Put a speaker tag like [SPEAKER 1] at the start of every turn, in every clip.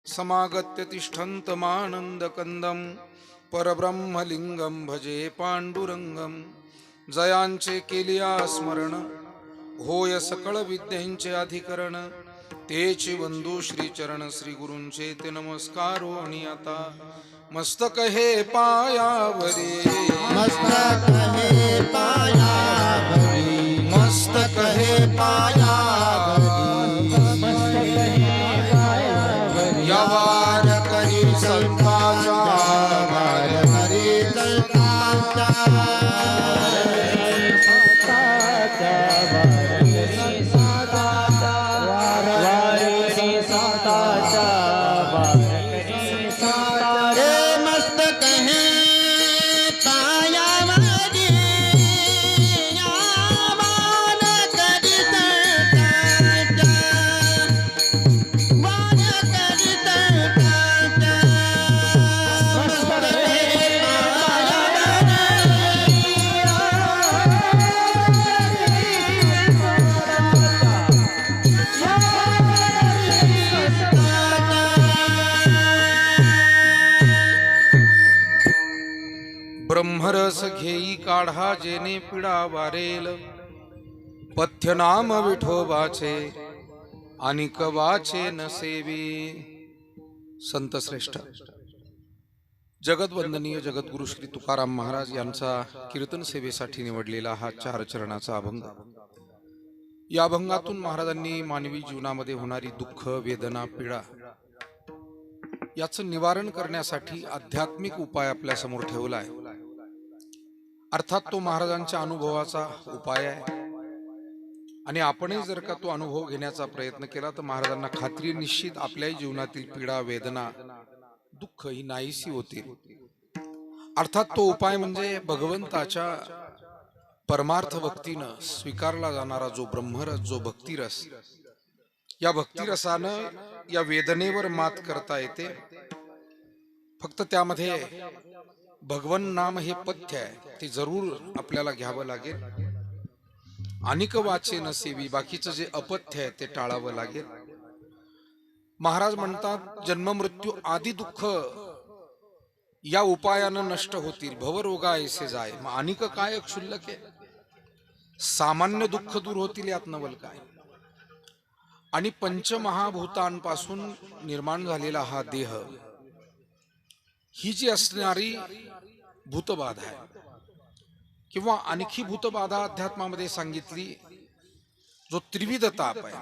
[SPEAKER 1] समागत्य तिष्ठन्तमानन्दकन्दं परब्रह्मलिंगं भजे पांडुरंगं। जयांचे केलिया स्मरण होय सकळ विद्यांचे अधिकरण। तेचे बंधू श्री चरण श्री गुरूंचे ते नमस्कारो आणि आता मस्तक हे पायावरे,
[SPEAKER 2] मस्तक हे पायावरी,
[SPEAKER 1] मस्तक हे पायावरी, या वार करी संतांचा,
[SPEAKER 2] वार करी संतांचा, हे मस्तक हे पायावरी, या वार करी संतांचा, वार करी संतांचा, मस्तक हे
[SPEAKER 1] ब्रह्मरस घेई काढा जेने पिडा वारेल। पथ्य नाम विठोबाचे आणि कवाचे नसेवी। संत श्रेष्ठ जगतवंदनीय जगद्गुरु श्री तुकाराम महाराज यांचा कीर्तन सेवेसाठी निवडलेला हा 4 चरणाचा अभंग। या अभंगातून महाराजांनी मानवी जीवनामध्ये होणारी दुःख, वेदना, पीडा याचं निवारण करण्यासाठी आध्यात्मिक उपाय आपल्या समोर ठेवला आहे। अर्थात तो महाराजांच्या अनुभवाचा उपाय आहे आणि आपणही जर का तो अनुभव घेण्याचा प्रयत्न केला तर महाराजांना खात्री निश्चित आपल्याही जीवनातील पीडा, वेदना, दुःख ही नाहीशी होतील। अर्थात तो उपाय म्हणजे भगवंताच्या परमार्थ भक्तीनं स्वीकारला जाणारा जो ब्रह्मरस, जो भक्तिरस। या भक्तिरसानं या वेदनेवर मात करता येते। फक्त त्यामध्ये भगवन नाम हे पथ्य आहे, ते जरूर आपल्याला घ्यावं लागेल। अनिक वाचे नसेवी, बाकीचं जे अपथ्य आहे ते टाळावं लागेल। महाराज म्हणतात जन्म मृत्यू आदी दुःख या उपायानं नष्ट होतील, भवरोगा ऐसे जाय। मग अनिक काय क्षुल्लक आहे, सामान्य दुःख दूर होतील यात नवल काय। आणि पंचमहाभूतांपासून निर्माण झालेला हा देह, ही जी असणारी भूतबाधा आहे किंवा आणखी भूतबाधा अध्यात्मामध्ये सांगितली, जो त्रिविध ताप आहे,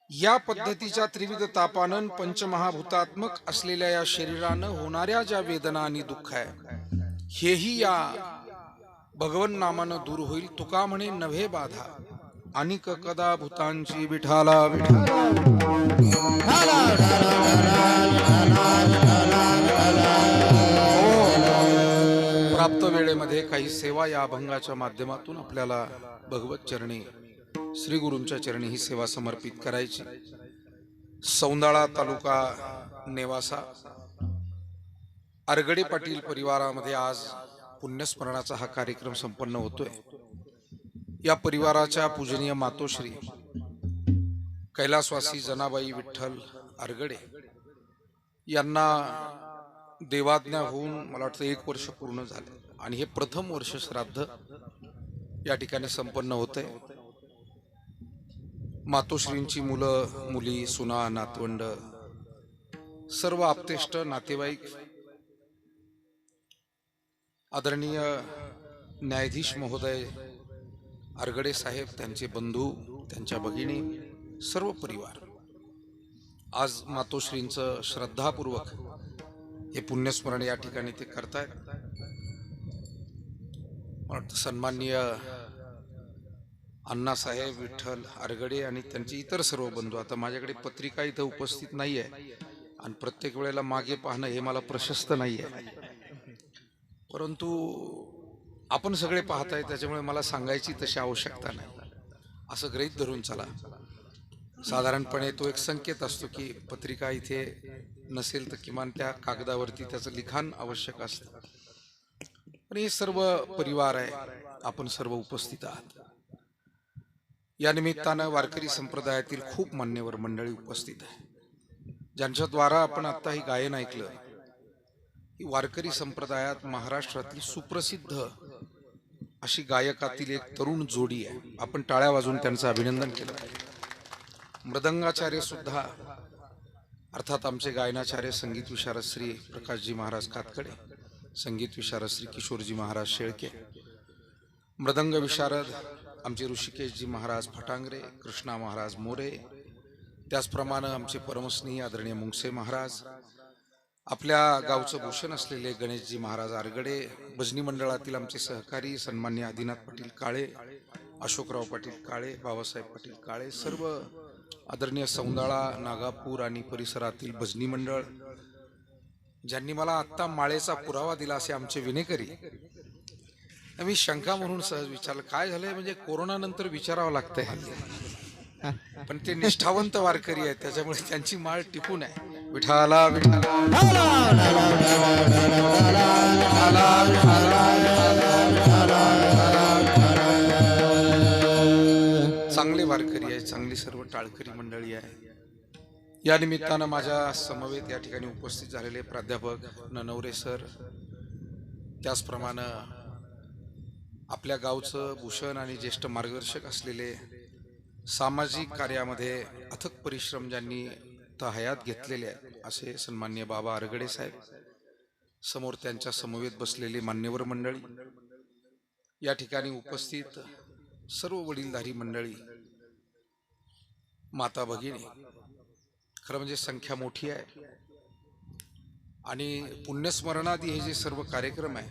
[SPEAKER 1] या पद्धतीच्या त्रिविध तापानं पंचमहाभूतात्मक असलेल्या या शरीरानं होणाऱ्या ज्या वेदना आणि दुःख आहे, हेही या भगवन नामानं दूर होईल। तुका म्हणे नव्हे बाधा, अनिक कदा भूतांची विठाला प्राप्त वेळेमध्ये काही सेवा या अभंगाच्या माध्यमातून आपल्याला भगवत चरणी, श्री गुरूंच्या चरणी ही सेवा समर्पित करायची। सौंदाळा तालुका नेवासा आरगडे पाटील परिवारामध्ये आज पुण्यस्मरणाचा हा कार्यक्रम संपन्न होतोय। या परिवाराच्या पूजनीय मातोश्री कैलासवासी जनाबाई विठ्ठल आरगडे यांना देवाज्ञा होऊन मला वाटतं 1 वर्ष पूर्ण झाले आणि हे प्रथम वर्ष श्राद्ध या ठिकाणी संपन्न होतंय। मातोश्रींची मुलं, मुली, सुना, नातवंड, सर्व आप्तेष्ट, नातेवाईक, आदरणीय न्यायाधीश महोदय आरगडे साहेब, त्यांचे बंधू, त्यांच्या भगिनी, सर्व परिवार आज मातोश्रींचं श्रद्धापूर्वक हे पुण्यस्मरण या ठिकाणी ते करतायत। सन्माननीय अण्णासाहेब विठ्ठल आरगडे आणि त्यांचे इतर सर्व बंधू, आता माझ्याकडे पत्रिका इथं उपस्थित नाही आहे आणि प्रत्येक वेळेला मागे पाहणं हे मला प्रशस्त नाही आहे, परंतु आपण सगळे पाहताय त्याच्यामुळे मला सांगायची तशी आवश्यकता नाही, असं गृहीत धरून चला। साधारणपणे तो एक संकेत असतो की पत्रिका इथे नसेल तर किमान त्या कागदावरती त्याचं लिखाण आवश्यक असतं। पण हे सर्व परिवार आहे, आपण सर्व उपस्थित आहात। या निमित्तानं वारकरी संप्रदायातील खूप मान्यवर मंडळी उपस्थित आहे। ज्यांच्याद्वारा आपण आता ही गायन ऐकलं, ही वारकरी संप्रदायात महाराष्ट्रातली सुप्रसिद्ध अशी गायकातील एक तरुण जोडी आहे. आपण टाळ्या वाजवून त्यांचं अभिनंदन केलं पाहिजे. मृदंगाचार्य सुद्धा अर्थात आमचे गायनाचार्य संगीत विशारद श्री प्रकाशजी महाराज कातकडे, संगीत विशारद श्री किशोरजी महाराज शेळके, मृदंग विशारद आमचे ऋषिकेशजी महाराज फटांगरे, कृष्णा महाराज मोरे, त्याचप्रमाणे आमचे परमस्नेही आदरणीय मुंगसे महाराज, आपल्या गावचं भूषण असलेले गणेशजी महाराज आरगडे, भजनी मंडळातील आमचे सहकारी सन्मान्य आदिनाथ पाटील काळे, अशोकराव पाटील काळे, बाबासाहेब पाटील काळे, सर्व आदरणीय सौंदाळा, नागापूर आणि परिसरातील भजनी मंडळ, ज्यांनी मला आत्ता माळेचा पुरावा दिला असे आमचे विनेकरी. मी शंका म्हणून सहज विचारलं, काय झालंय म्हणजे कोरोना नंतर विचारावं लागतंय हल्ली, पण ते निष्ठावंत वारकरी आहेत त्याच्यामुळे त्यांची माळ टिकून आहे. विठाला विठाला चांगले वारकरी आहे, चांगली सर्व टाळकरी मंडळी आहे. या निमित्तानं माझ्या समवेत या ठिकाणी उपस्थित झालेले प्राध्यापक ननवरे सर, त्याचप्रमाणे आपल्या गावचं भूषण आणि ज्येष्ठ मार्गदर्शक असलेले, सामाजिक कार्यामध्ये अथक परिश्रम ज्यांनी हयात घेतलेले आहेत असे सन्मान्य बाबा आरगडे साहेब, समोर त्यांच्या समवेत बसलेले मान्यवर मंडळी, या ठिकाणी उपस्थित सर्व वडीलधारी मंडळी, माता भगिनी, खरं म्हणजे संख्या मोठी आहे. आणि पुण्यस्मरणादी हे जे सर्व कार्यक्रम आहे,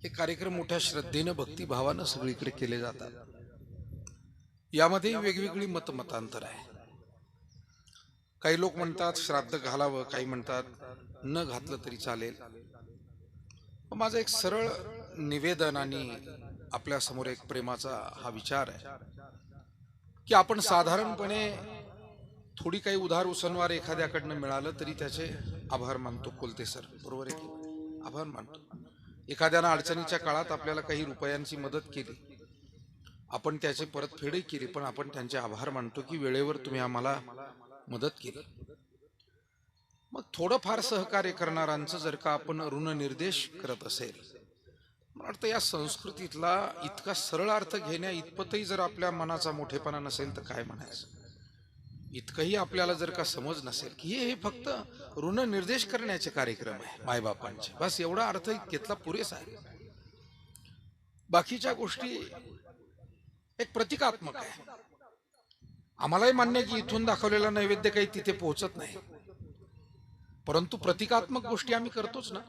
[SPEAKER 1] हे कार्यक्रम मोठ्या श्रद्धेनं भक्तिभावानं सगळीकडे केले जातात. यामध्ये वेगवेगळी मतमतांतर आहे. काही लोक म्हणतात श्राद्ध घालावं, काही म्हणतात न घातलं तरी चालेल. माझं एक सरळ निवेदन आणि आपल्या समोर एक प्रेमाचा हा विचार आहे की आपण साधारणपणे थोडी काही उधार उसनवार एखाद्याकडनं मिळालं तरी त्याचे आभार मानतो. कोलते सर बरोबर आहे की? आभार मानतो. एखाद्यानं अडचणीच्या काळात आपल्याला काही रुपयांची मदत केली, आपण त्याचे परतफेडही केली, पण आपण त्यांचे आभार मानतो की वेळेवर तुम्ही आम्हाला मदत केली. मग थोडंफार सहकार्य करणाऱ्यांचं जर का आपण ऋणनिर्देश करत असेल, मला वाटतं या संस्कृतीतला इतका सरळ अर्थ घेण्या इतपतही जर आपल्या मनाचा मोठेपणा नसेल तर काय म्हणायचं. इतकंही आपल्याला जर का समज नसेल की हे फक्त ऋणनिर्देश करण्याचे कार्यक्रम आहे मायबापांचे, बस एवढा अर्थ घेतला पुरेसा आहे. बाकीच्या गोष्टी एक प्रतिकात्मक आहे. आम्हालाही मान्य की इथून दाखवलेला नैवेद्य काही तिथे पोहोचत नाही, परंतु प्रतिकात्मक गोष्टी आम्ही करतोच ना.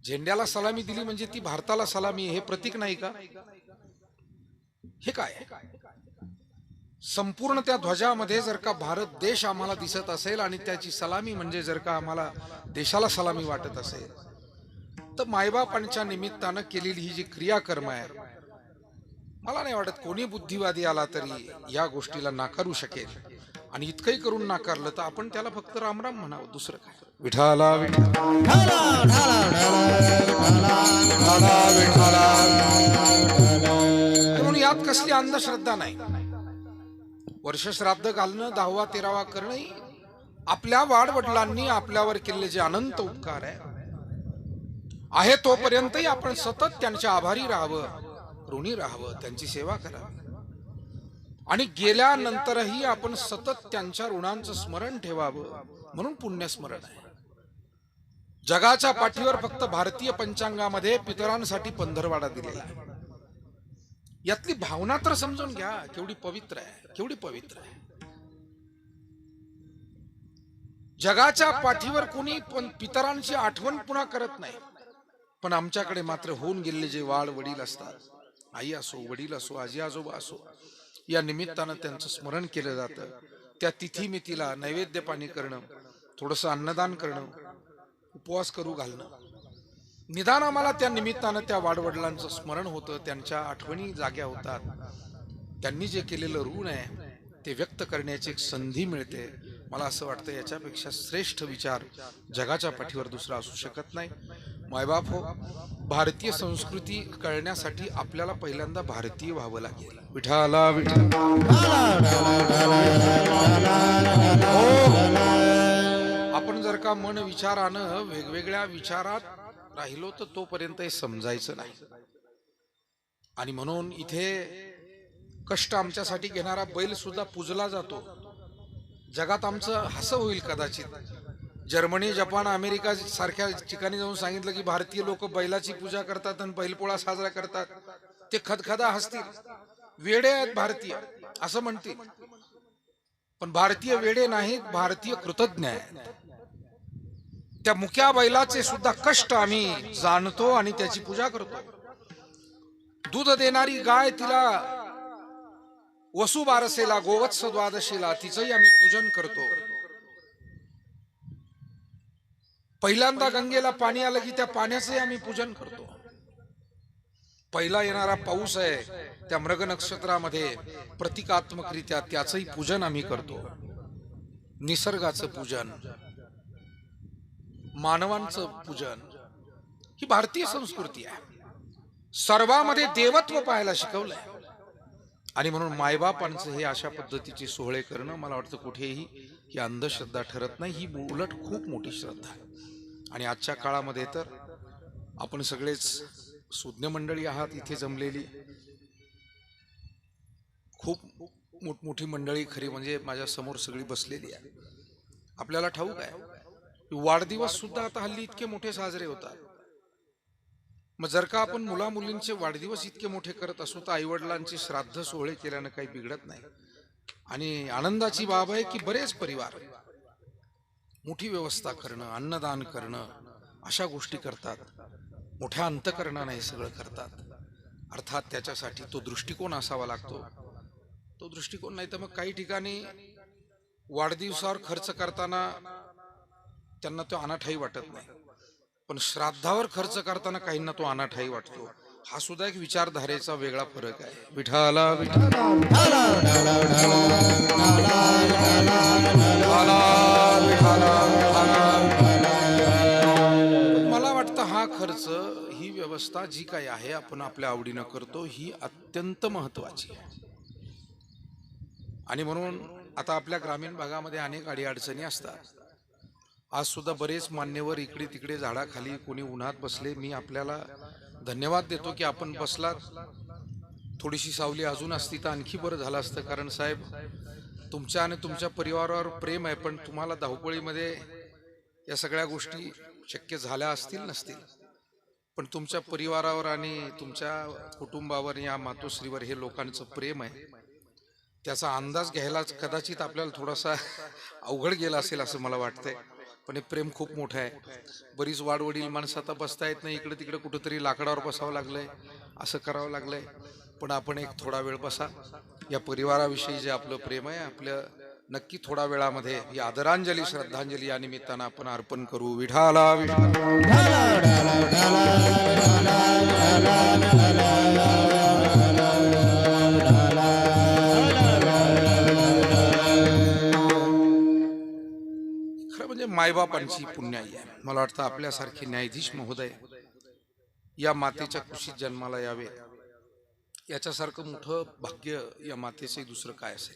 [SPEAKER 1] झेंड्याला सलामी दिली म्हणजे ती भारताला सलामी, हे प्रतीक नाही का? हे काय? संपूर्ण त्या ध्वजामध्ये जर का भारत देश आम्हाला दिसत असेल आणि त्याची सलामी म्हणजे जर का आम्हाला देशाला सलामी वाटत असेल, तर मायबापांच्या निमित्तानं केलेली ही जी क्रियाकर्म आहे, मला नाही वाटत कोणी बुद्धिवादी आला तरी या गोष्टीला नाकारू शकेल. आणि इतकंही करून नाकारलं तर आपण त्याला फक्त रामराम म्हणावं, दुसरं काय. विठाला म्हणून यात कसली अंधश्रद्धा नाही. वर्ष श्राद्ध घालणं, 10वा 13वा करणं, आपल्या वाडवडिलांनी आपल्यावर केलेले जे अनंत उपकार आहे तोपर्यंतही आपण सतत त्यांच्या आभारी राहावं, ऋणी राहावं, त्यांची सेवा करावी. आणि गेल्यानंतरही आपण सतत त्यांच्या ऋणांचं स्मरण ठेवावं, म्हणून पुण्यस्मरण आहे. जगाच्या पाठीवर फक्त भारतीय पंचांगामध्ये पितरांसाठी पंधरवाडा दिलेला आहे. यातली भावना तर समजून घ्या, केवढी पवित्र आहे, केवढी पवित्र आहे. जगाच्या पाठीवर कोणी पण पितरांची आठवण पुन्हा करत नाही, पण आमच्याकडे मात्र होऊन गेलेले जे वाड वडील असतात, आई असो, वडील असो, आजी आजोबा असो, या निमित्तानं त्यांचं स्मरण केलं जातं. त्या तिथी मितीला नैवेद्य पाणी करणं, थोडंसं अन्नदान करणं, उपवास करू घालणं, निदान आम्हाला त्या निमित्तानं त्या वाडवडिलांचं स्मरण होतं, त्यांच्या आठवणी जाग्या होतात. त्यांनी जे केलेलं ऋण आहे ते व्यक्त करण्याची एक संधी मिळते. मला असं वाटतं याच्यापेक्षा श्रेष्ठ विचार जगाच्या पाठीवर दुसरा असू शकत नाही. मायबाप हो, भारतीय संस्कृती कळण्यासाठी आपल्याला पहिल्यांदा भारतीय व्हावं लागेल. विठाला विठा जर का मन विचारानं वेगवेगळ्या विचारात राहिलो तर तोपर्यंत हे समजायचं नाही. आणि म्हणून इथे कष्ट आमच्यासाठी घेणारा बैल सुद्धा पूजला जातो. जगात आमचं हसं होईल कदाचित. जर्मनी, जपान, अमेरिका सारख्या ठिकाणी जाऊन सांगितलं की भारतीय लोक बैलाची पूजा करतात आणि बैलपोळा साजरा करतात, ते खदखदा हसतील. वेडे आहेत भारतीय असं म्हणतील. पण भारतीय वेडे नाहीत, भारतीय कृतज्ञ आहेत. त्या मुक्या बैलाचे सुद्धा कष्ट आम्ही जाणतो आणि त्याची पूजा करतो. दूध देणारी गाय, तिला वसुबारसेला, गोवत्स द्वादशीला तिचंही आम्ही पूजन करतो. पहिल्यांदा गंगेला पाणी आलं की त्या पाण्याचंही आम्ही पूजन करतो. पहिला येणारा पाऊस आहे त्या मृग नक्षत्रामध्ये प्रतिकात्मकरित्या त्याचंही पूजन आम्ही करतो. निसर्गाचं पूजन, मानवांचं पूजन, ही भारतीय संस्कृती आहे. सर्वांमध्ये देवत्व पाहायला शिकवलंय. आणि म्हणून मायबापांचं हे अशा पद्धतीचे सोहळे करणं मला वाटतं कुठेही ही अंधश्रद्धा ठरत नाही. ही उलट खूप मोठी श्रद्धा आहे. आणि आजच्या काळामध्ये तर आपण सगळेच सुज्ञ मंडळी आहात इथे जमलेली. खूप मोठमोठी मंडळी खरी म्हणजे माझ्या समोर सगळी बसलेली आहे. आपल्याला ठाऊक आहे वाढदिवस सुद्धा आता हल्ली इतके मोठे साजरे होतात. मग जर का आपण मुला मुलींचे वाढदिवस इतके मोठे करत असू तर आईवडिलांचे श्राद्ध सोहळे केल्यानं काही बिघडत नाही. आणि आनंदाची बाब आहे की बरेच परिवार मोठी व्यवस्था करणं, अन्नदान करणं अशा गोष्टी करतात. मोठ्या अंतकरणाने हे सगळं करतात. अर्थात त्याच्यासाठी तो दृष्टिकोन असावा लागतो. तो दृष्टिकोन नाही तर मग काही ठिकाणी वाढदिवसावर खर्च करताना त्यांना तो अनाठाई वाटत नाही, पण श्राद्धावर खर्च करताना काहींना तो अनाठाई वाटतो. हा सुद्धा एक विचारधारेचा वेगळा फरक आहे. विठाला मला वाटतं हा खर्च, ही व्यवस्था जी काही आहे आपण आपल्या आवडीनं करतो, ही अत्यंत महत्वाची आहे. आणि म्हणून आता आपल्या ग्रामीण भागामध्ये अनेक अडीअडचणी असतात. आज सुद्धा बरेच मान्यवर इकडे तिकडे झाडाखाली कोणी उन्हात बसले. मी आपल्याला धन्यवाद देतो की आपण बसलात. थोडीशी सावली अजून असती तर आणखी बरं झालं असतं. कारण साहेब, तुमच्या आणि तुमच्या परिवारावर प्रेम आहे, पण तुम्हाला धावपळीमध्ये या सगळ्या गोष्टी शक्य झाल्या असतील नसतील, पण तुमच्या परिवारावर आणि तुमच्या कुटुंबावर, या मातोश्रीवर हे लोकांचं प्रेम आहे. त्याचा अंदाज घ्यायलाच कदाचित आपल्याला थोडासा अवघड गेला असेल असं मला वाटतंय. पण हे प्रेम खूप मोठं आहे. बरीच वाडवडील माणसं आता बसता येत नाही, इकडे तिकडे कुठंतरी लाकडावर बसावं लागलंय, असं करावं लागलंय. पण आपण एक थोडा वेळ बसा. या परिवाराविषयी जे आपलं प्रेम आहे, आपलं नक्की थोडा वेळामध्ये ही आदरांजली, श्रद्धांजली या निमित्तानं आपण अर्पण करू. विठाला मायबापांची पुण्याई आहे. मला वाटतं आपल्यासारखे न्यायाधीश महोदय या मातेच्या कुशीत जन्माला यावे, याच्यासारखं मोठं भाग्य या मातेचे दुसरं काय असेल.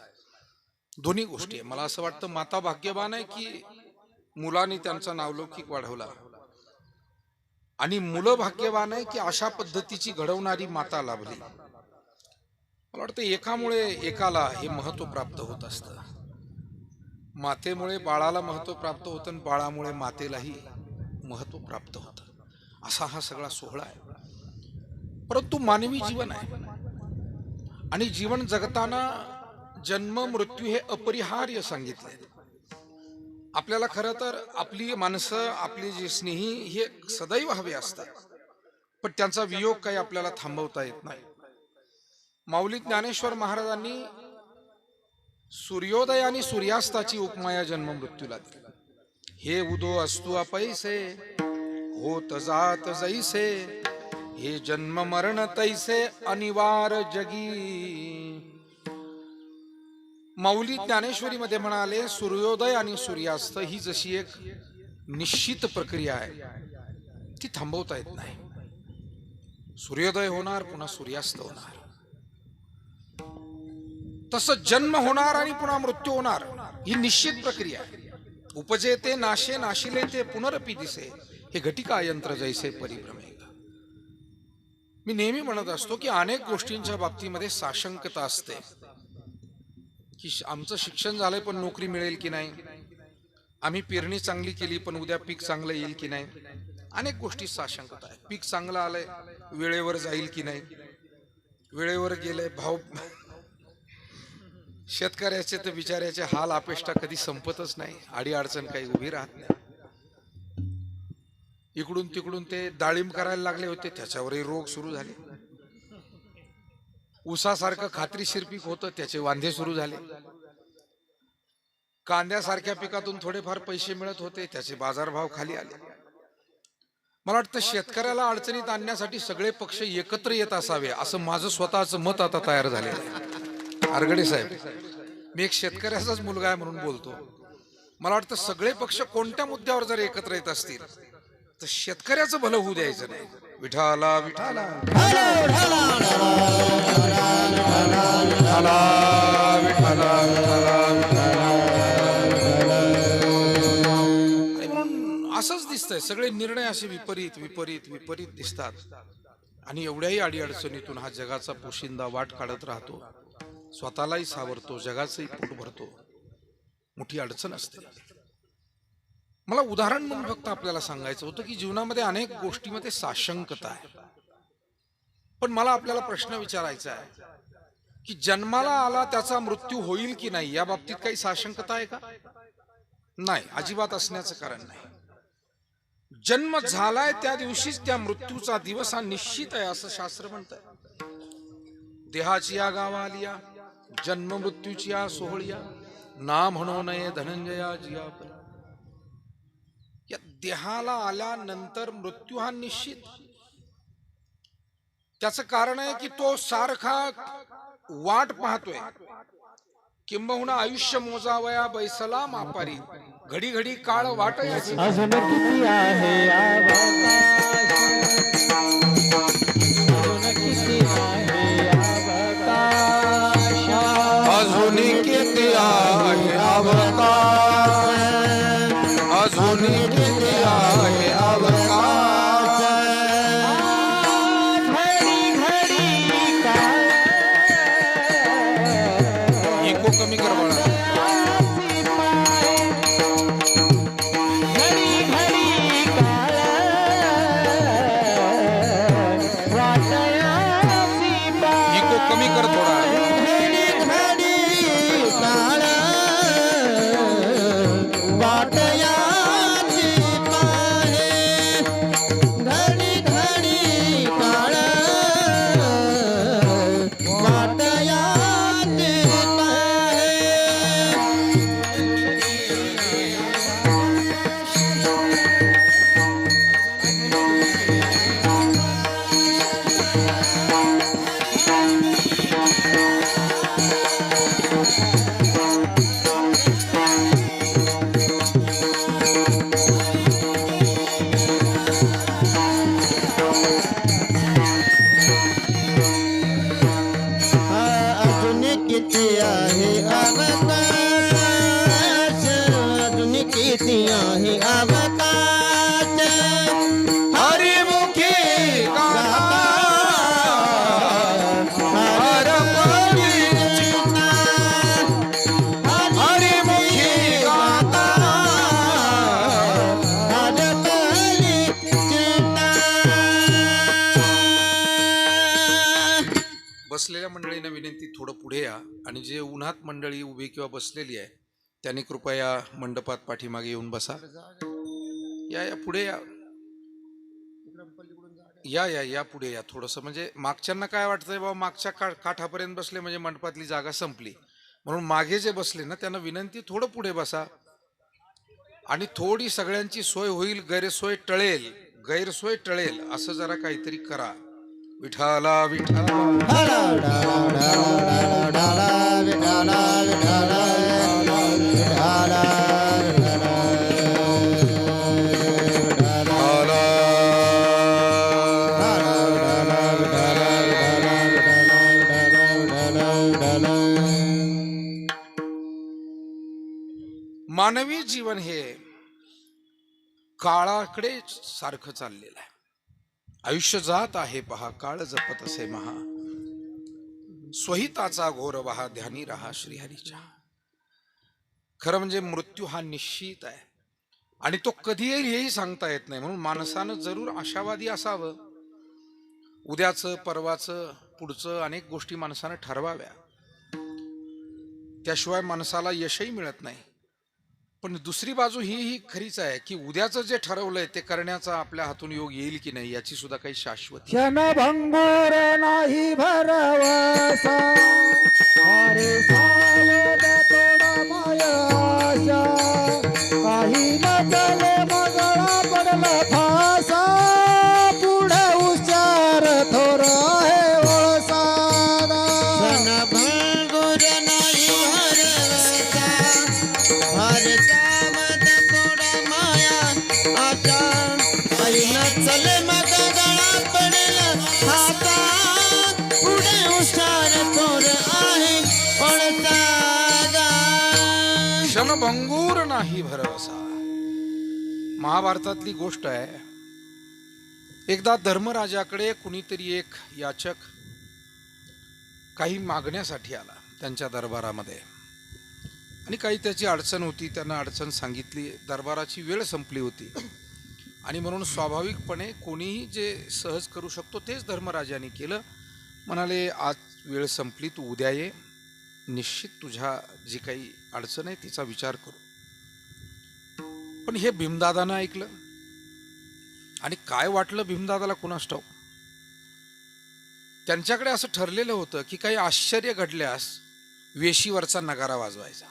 [SPEAKER 1] दोन्ही गोष्टी आहे. मला असं वाटतं माता भाग्यवान आहे की मुलांनी त्यांचा नावलौकिक वाढवला, आणि मुलं भाग्यवान आहे की अशा पद्धतीची घडवणारी माता लाभली. मला वाटतं एकामुळे एकाला हे महत्व प्राप्त होत असतं. मातेमुळे बाळाला महत्व प्राप्त होतं आणि बाळामुळे मातेलाही महत्व प्राप्त होतं. असा हा सगळा सोहळा आहे. परंतु मानवी जीवन आहे आणि जीवन जगताना जन्म मृत्यू हे अपरिहार्य सांगितले. आपल्याला खरं तर आपली माणसं, आपली जी स्नेही हे सदैव हवे असतात, पण त्यांचा वियोग काही आपल्याला थांबवता येत नाही. माऊली ज्ञानेश्वर महाराजांनी सूर्योदय आणि सूर्यास्ताची उपमा या जन्म मृत्यूला दिली. हे उदो असतु अपैसे, होत जात जैसे, हे जन्म मरण तैसे अनिवार जगी. माऊली ज्ञानेश्वरी मध्ये म्हणाले, सूर्योदय आणि सूर्यास्त ही जशी एक निश्चित प्रक्रिया आहे, ती थांबवता येत नाही. सूर्योदय होणार, पुन्हा सूर्यास्त होणार. तसं जन्म होणार आणि पुन्हा मृत्यू होणार, ही निश्चित प्रक्रिया आहे. उपजेते नाशे नाशिले ते पुनरपी दिसे, हे घटिका यंत्र जैसे परिभ्रमे. मी नेहमी म्हणत असतो की अनेक गोष्टींच्या बाबतीमध्ये साशंकता असते, की आमचं शिक्षण झालंय पण नोकरी मिळेल की नाही, आम्ही पेरणी चांगली केली पण उद्या पीक चांगलं येईल की नाही. अनेक गोष्टी साशंकता आहे. पीक चांगलं आलंय, वेळेवर जाईल की नाही, वेळेवर गेलंय, भाव. शेतकऱ्याचे तर बिचाऱ्याचे हाल अपेष्टा कधी संपतच नाही, आडी अडचण काही उभी राहत नाही. इकडून तिकडून ते डाळिंब करायला लागले होते, त्याच्यावरही रोग सुरू झाले. ऊसासारखं खात्रीशीर पीक होतं, त्याचे वांधे सुरू झाले. कांद्यासारख्या पिकातून थोडेफार पैसे मिळत होते, त्याचे बाजारभाव खाली आले. मला वाटतं शेतकऱ्याला अडचणीत आणण्यासाठी सगळे पक्ष एकत्र येत असावे, असं माझं स्वतःचं मत आता तयार झालेलं आहे. आरगडे साहेब, मी एक शेतकऱ्याचाच मुलगा आहे म्हणून बोलतो. मला वाटतं सगळे पक्ष कोणत्या मुद्द्यावर जर एकत्र येत असतील तर शेतकऱ्याचं भलं होऊ द्यायचं नाही. विठाला विठाला म्हणून असंच दिसतंय, सगळे निर्णय असे विपरीत विपरीत विपरीत दिसतात. आणि एवढ्याही अडीअडचणीतून हा जगाचा पोशिंदा वाट काढत राहतो, स्वतःलाही सावरतो, जगाचंही पोट भरतो. मोठी अडचण असते. मला उदाहरण म्हणून फक्त आपल्याला सांगायचं होतं की जीवनामध्ये अनेक गोष्टीमध्ये साशंकता आहे. पण मला आपल्याला प्रश्न विचारायचा आहे की जन्माला आला त्याचा मृत्यू होईल की नाही, या बाबतीत काही साशंकता आहे का? नाही, अजिबात असण्याचं कारण नाही. जन्म झालाय त्या दिवशीच त्या मृत्यूचा दिवस हा निश्चित आहे, असं शास्त्र म्हणतंय. देहाची या गावा आलिया, जन्म मृत्यूची या सोहळिया, ना म्हणू नये धनंजया जिया. या देहाला आल्यानंतर मृत्यू हा निश्चित. त्याचं कारण आहे की तो सारखा वाट पाहतोय, किंबहुना आयुष्य मोजावया बैसला मापारी, घडी घडी काळ वाट याची.
[SPEAKER 2] अजून किती आहे अवकाश, अजून किती आहे अवकाश,
[SPEAKER 1] अजून किती आहे अवकाश, अजून किती आहे अवकाश.
[SPEAKER 2] घडी घडी काळ,
[SPEAKER 1] इको कमी कर बाळा.
[SPEAKER 2] घडी घडी काळ वाटयाची पाय,
[SPEAKER 1] इको कमी कर थोडा.
[SPEAKER 2] घडी घडी काळ वाटयाची पाय, घडी घडी काळ वाटयाची पाय. अजून किती आहे अवकाश, अजून किती आहे अवकाश.
[SPEAKER 1] हरिमुखी गाथा, हरपली चिंता, हरिमुखी गाथा.
[SPEAKER 2] हरपली चिंता.
[SPEAKER 1] बसलेल्या मंडळींना विनंती, थोडं पुढे या. आणि जे उन्हात मंडळी उभी किंवा बसलेली आहे त्यांनी कृपया मंडपात पाठीमागे येऊन बसा. या या पुढे या, या या या पुढे या. थोडंसं म्हणजे मागच्यांना काय वाटतंय बाबा, मागच्या काठापर्यंत बसले म्हणजे मंडपातली जागा संपली, म्हणून मागे जे बसले ना त्यांना विनंती, थोडं पुढे बसा. आणि थोडी सगळ्यांची सोय होईल, गैरसोय टळेल असं जरा काहीतरी करा. विठाला विठाला मानवी मानवी जीवन हे काळाकडे सारखं चाललेलं आहे. आयुष्य जात आहे पहा, काळ जपत असे महा, स्वहिताचा घोर वहा, ध्यानी रहा श्रीहरीच्या. खरं म्हणजे मृत्यू हा निश्चित आहे आणि तो कधी येईल हेही सांगता येत नाही. म्हणून माणसानं जरूर आशावादी असावं. उद्याचं, परवाचं, पुढचं अनेक गोष्टी माणसानं ठरवाव्या. त्याशिवाय माणसाला यशही मिळत नाही. पण दुसरी बाजू ही खरीच आहे की उद्याचं जे ठरवलंय ते करण्याचा आपल्या हातून योग येईल की नाही याची सुद्धा काही शाश्वती.
[SPEAKER 3] क्षणभंगुर नाही भरवसा, अरे सावध तोडा माया आशा, काही न चले मगळा पडला फासा, पुढे हुशार थोर आहे ओळसादा.
[SPEAKER 2] क्षणभंगुर नाही भरवसा, अरे सावध तोडा माया आशा, काही न चले मग गळा पडेल फासा, पुढे हुशार थोर आहे ओळसादा.
[SPEAKER 1] क्षणभंगूर नाही भरवसा. महाभारतातली गोष्ट आहे. एकदा धर्मराजाकडे कुणीतरी एक याचक काही मागण्यासाठी आला त्यांच्या दरबारामध्ये आणि काही त्याची अडचण होती. त्यांना अडचण सांगितली. दरबाराची वेळ संपली होती आणि म्हणून स्वाभाविकपणे कोणीही जे सहज करू शकतो तेच धर्मराजाने केलं. म्हणाले, आज वेळ संपली, तू उद्या ये, निश्चित तुझ्या जी काही अडचण आहे तिचा विचार करू. पण हे भीमदादानं ऐकलं आणि काय वाटलं भीमदादाला कुणास ठाऊक. त्यांच्याकडे असं ठरलेलं होतं की काही आश्चर्य घडल्यास वेशीवरचा नगारा वाजवायचा.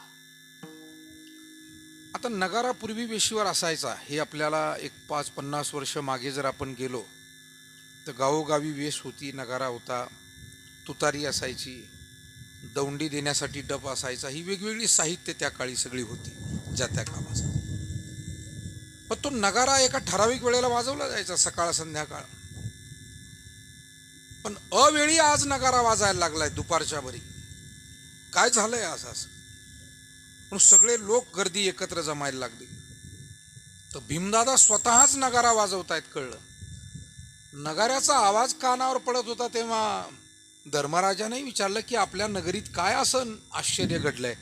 [SPEAKER 1] आता नगारा पूर्वी वेशीवर असायचा हे आपल्याला एक 5-50 वर्ष मागे जर आपण गेलो तर गावोगावी वेश होती, नगारा होता, तुतारी असायची, दौंडी देण्यासाठी डप असायचा. ही वेगवेगळी साहित्य त्या काळी सगळी होती ज्या त्या कामाचा. पण तो नगारा एका ठराविक वेळेला वाजवला जायचा, सकाळ संध्याकाळ. पण अवेळी आज नगारा वाजायला लागलाय दुपारच्या भरी. काय झालंय आज असं? म्हणून सगळे लोक गर्दी एकत्र जमायला लागली. तर भीमदादा स्वतःच नगारा वाजवतायत कळलं. नगाऱ्याचा आवाज कानावर पडत होता तेव्हा धर्मराजाने विचारलं की आपल्या नगरीत काय असं आश्चर्य घडलंय,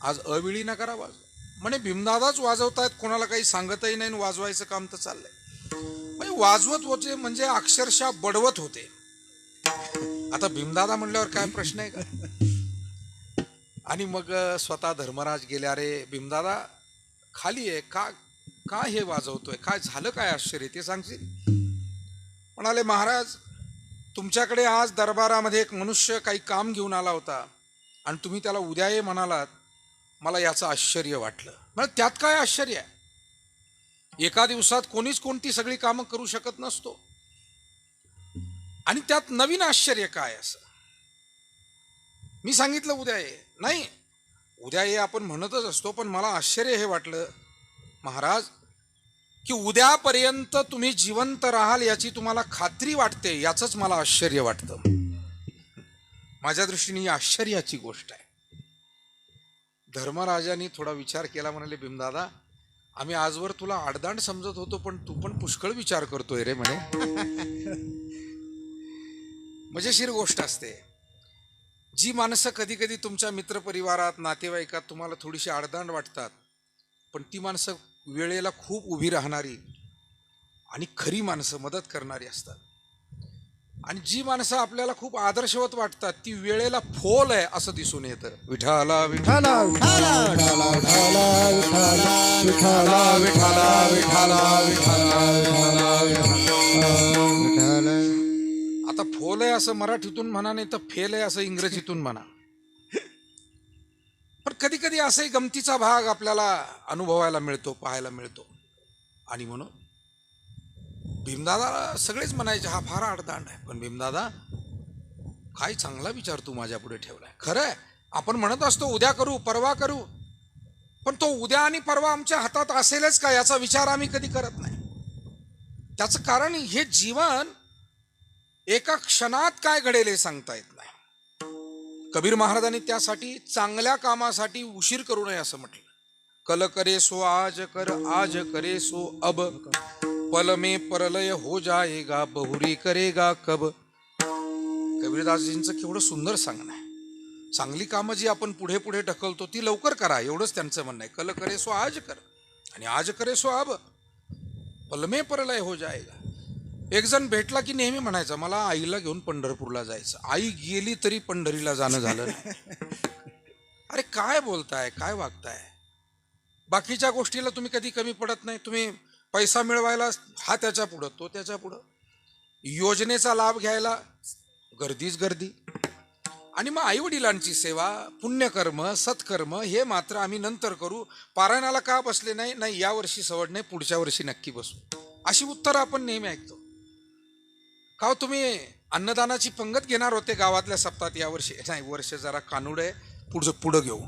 [SPEAKER 1] आज अवेळी नगारा वाजव. म्हणे भीमदादाच वाजवतायत, कोणाला काही सांगतही नाही, वाजवायचं काम तर चाललंय. म्हणजे वाजवत होते म्हणजे अक्षरशः बडवत होते. आता भीमदादा म्हणल्यावर काय प्रश्न आहे का? आणि मग स्वतः धर्मराज गेले. अरे भीमदादा खाली आहे का, का हे वाजवतोय, काय झालं, काय आश्चर्य ते सांगशील? म्हणाले, महाराज तुमच्याकडे आज दरबारामध्ये एक मनुष्य काही काम घेऊन आला होता आणि तुम्ही त्याला उद्या ये म्हणालात. मला याचं आश्चर्य वाटलं. म्हणजे त्यात काय आश्चर्य आहे? एका दिवसात कोणीच कोणती सगळी कामं करू शकत नसतो आणि त्यात नवीन आश्चर्य काय असं? मी सांगितलं उद्या ये, नाही उद्या ये आपण म्हणतच असतो, पण मला आश्चर्य हे वाटलं महाराज की उद्यापर्यंत तुम्ही जिवंत राहाल याची तुम्हाला खात्री वाटते, याचंच मला आश्चर्य वाटतं. माझ्या दृष्टीने ही आश्चर्याची गोष्ट आहे. धर्मराजांनी थोडा विचार केला. म्हणाले, भीमदादा आम्ही आजवर तुला आडदांड समजत होतो, पण तू पण पुष्कळ विचार करतोय रे म्हणे. मजेशीर गोष्ट असते. जी माणसं कधी कधी तुमच्या मित्रपरिवारात, नातेवाईकात तुम्हाला थोडीशी आडदांड वाटतात, पण ती माणसं वेळेला खूप उभी राहणारी आणि खरी माणसं, मदत करणारी असतात. आणि जी माणसं आपल्याला खूप आदर्शवत वाटतात ती वेळेला फोल आहे असं दिसून येतं. विठाला विठाला
[SPEAKER 3] विठाला विठाला विठाला विठाला विठाला विठाला विठाला विठाला.
[SPEAKER 1] आता फोल आहे असं मराठीतून म्हणा, नाही तर फेल आहे असं इंग्रजीतून म्हणा. पण कधी कधी असंही गमतीचा भाग आपल्याला अनुभवायला मिळतो, पाहायला मिळतो. आणि म्हणून भीमदादा सगळेच म्हणायचे हा फार आडदांड आहे, पण भीमदादा काय चांगला विचार तू माझ्या पुढे ठेवलाय. खरं आहे, आपण म्हणत असतो उद्या करू, परवा करू, पण तो उद्या आणि परवा आमच्या हातात असेलच का याचा विचार आम्ही कधी करत नाही. त्याचं कारण हे जीवन एका क्षणात काय घडेल हे सांगता येत नाही. कबीर महाराजांनी त्यासाठी चांगल्या कामासाठी उशीर करू नये असं म्हटलं. कल करे सो आज कर, आज करे सो अब, पल में परलय हो जाएगा, बहुरी करेगा कब. कबीरदासजींचं केवढं सुंदर सांगणं आहे. चांगली कामं जी आपण पुढे पुढे ढकलतो ती लवकर करा, एवढंच त्यांचं म्हणणं आहे. कल करे सो आज कर आणि आज करे सो अब, पल में परलय हो जाएगा. एक जण भेटला की नेहमी म्हणायचा, मला आईला घेऊन पंढरपूरला जायचं. आई गेली तरी पंढरीला जाणं झालं नाही. अरे काय बोलताय, काय वागताय. बाकीच्या गोष्टीला तुम्ही कधी कमी पडत नाही. तुम्ही पैसा मिळवायला हा त्याच्या पुढं, तो त्याच्या पुढं, योजनेचा लाभ घ्यायला गर्दीच गर्दी. आणि मग आई वडिलांची सेवा, पुण्यकर्म, सत्कर्म हे मात्र आम्ही नंतर करू. पारायणाला का बसले नाही, नाही यावर्षी सवड नाही, पुढच्या वर्षी नक्की बसू, अशी उत्तर आपण नेहमी ऐकतो. का हो, तुम्ही अन्नदानाची पंगत घेणार होते गावातल्या सप्ताहात यावर्षी? नाही, वर्ष जरा कानूड आहे, पुढं घेऊ.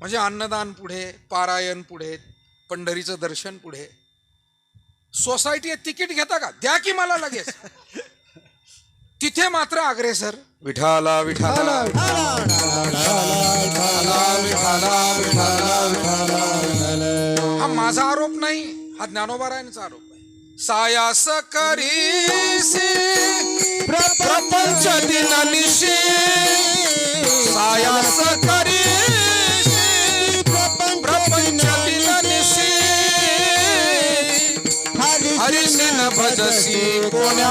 [SPEAKER 1] म्हणजे अन्नदान पुढे, पारायण पुढे, पंढरीचं दर्शन पुढे. सोसायटी तिकीट घेता का? द्या की मला लगेच. तिथे मात्र अग्रेसर विठाला विठाला हा माझा आरोप नाही, हा ज्ञानोबारायांचा आरोप आहे. सायास करीसी प्रपंच दिननिशी, सायास करीसी प्रपंच दिननिशी, हरिसी न भजसी कोण्या,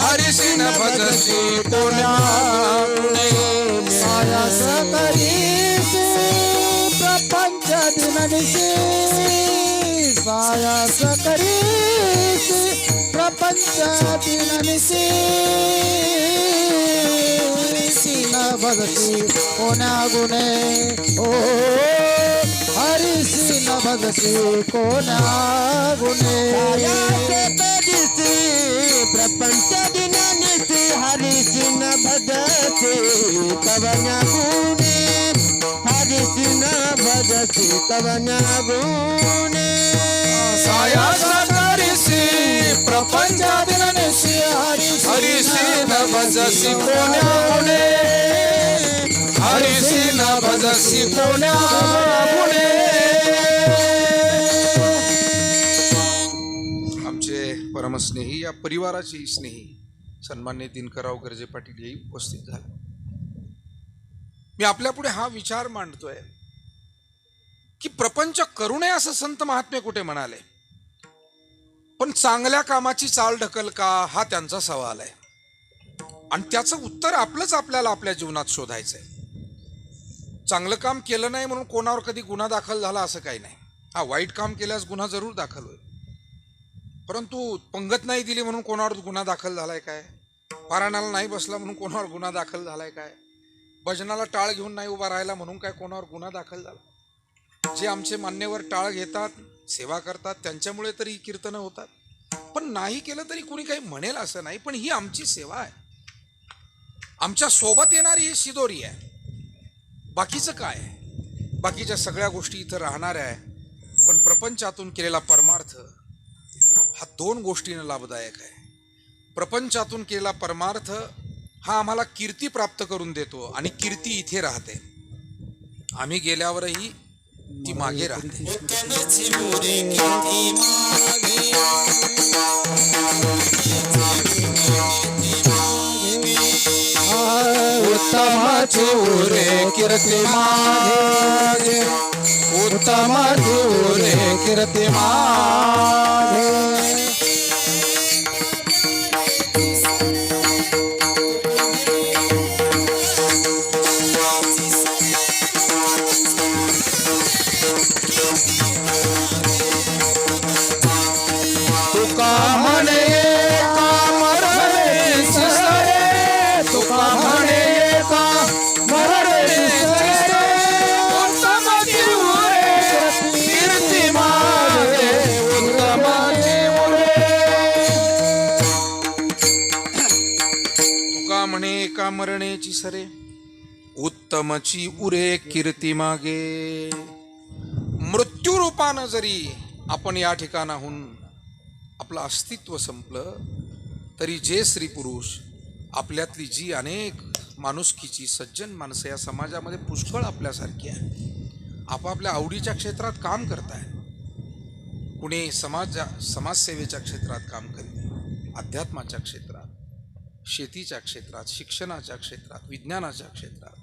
[SPEAKER 1] हरिसी न भजसी कोण्या.
[SPEAKER 3] सायास करीसी प्रपंच दिननिशी, सायास करीसी प्रपंच दिननिशी, न भगती कोण्या गुणे, ओ हरिसी न भगती कोण्या गुणे.
[SPEAKER 2] प्रपंच दिनानिसी, हरिसी न भजसी कवन्या गुणे, हरिसी न भजसी कवन्या गुणे.
[SPEAKER 1] सायास करीसी प्रपंच दिननिशी, हरिसी न भजसी कोण्या गुणे, हरिसी न भजसी कोण्या गुणे. आमचे परमस्नेही, या परिवाराचे स्नेही सन्मान्य दिनकरराव गर्जे पाटील हे उपस्थित झाले. मी आपल्या पुढे हा विचार मांडतोय की प्रपंच करू नये असं संत महात्मे कुठे म्हणाले, पण चांगल्या कामाची चाल ढकल का, हा त्यांचा सवाल आहे. आणि त्याचं उत्तर आपलंच आपल्याला आपल्या जीवनात शोधायचंय. चांगलं काम केलं नाही म्हणून कोणावर कधी गुन्हा दाखल झाला असं काही नाही. हा, वाईट काम केल्यास गुन्हा जरूर दाखल होईल, परंतु पंगत नाही दिली म्हणून कोणावर गुन्हा दाखल झालाय काय? पारायणाला नाही बसला म्हणून कोणावर गुन्हा दाखल झालाय काय? भजनाला टाळ घेऊन नाही उभा राहिला म्हणून काय कोणावर गुन्हा दाखल झाला? जे आमचे मान्यवर टाळ घेतात, सेवा करतात, त्यांच्यामुळे तरी ही कीर्तनं होतात. पण नाही केलं तरी कुणी काही म्हणेल असं नाही. पण ही आमची सेवा आहे, आमच्या सोबत येणारी ही शिदोरी आहे. बाकीचं काय आहे? बाकीच्या सगळ्या गोष्टी इथं राहणाऱ्या आहे, पण प्रपंचातून केलेला परमार्थ हा दोन गोष्टीनं लाभदायक आहे. प्रपंचातून केलेला परमार्थ हा आम्हाला कीर्ती प्राप्त करून देतो, आणि कीर्ती इथे राहते, आम्ही गेल्यावरही ती मागे राहते.
[SPEAKER 3] उत्तमाची उरे कीर्ती मागे, उत्तमाची उरे कीर्ती मागे. तुका म्हणे का मरणे शिसरे, तुका म्हणे का मरणे शिसरे, उत्तमाची उरे कीर्ती मागे, उत्तमाची उरे.
[SPEAKER 1] तुका म्हणे का मरणेची सरे, उत्तमची उरे कीर्ती मागे. मृत्यू रूपानं जरी आपण या ठिकाणाहून आपलं अस्तित्व संपलं, तरी जे स्त्री पुरुष आपल्यातली जी अनेक माणुसकीची सज्जन माणसं या समाजामध्ये पुष्कळ आपल्यासारखी आहे. आपापल्या आवडीच्या क्षेत्रात काम करताय. कुणी समाजसेवेच्या क्षेत्रात काम करते, अध्यात्माच्या क्षेत्रात, शेतीच्या क्षेत्रात, शिक्षणाच्या क्षेत्रात, विज्ञानाच्या क्षेत्रात,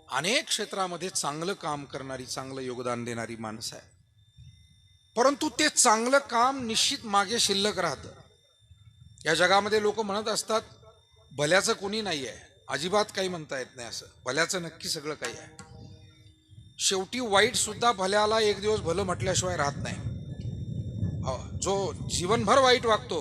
[SPEAKER 1] अनेक क्षेत्रामध्ये चांगलं काम करणारी, चांगलं योगदान देणारी माणसं आहे. परंतु ते चांगलं काम निश्चित मागे शिल्लक राहतं. या जगामध्ये लोक म्हणत असतात भल्याचं कोणी नाही आहे, अजिबात काही म्हणता येत नाही. असं भल्याचं नक्की सगळं काही आहे. शेवटी वाईट सुद्धा भल्याला एक दिवस भलं म्हटल्याशिवाय राहत नाही. जो जीवनभर वाईट वागतो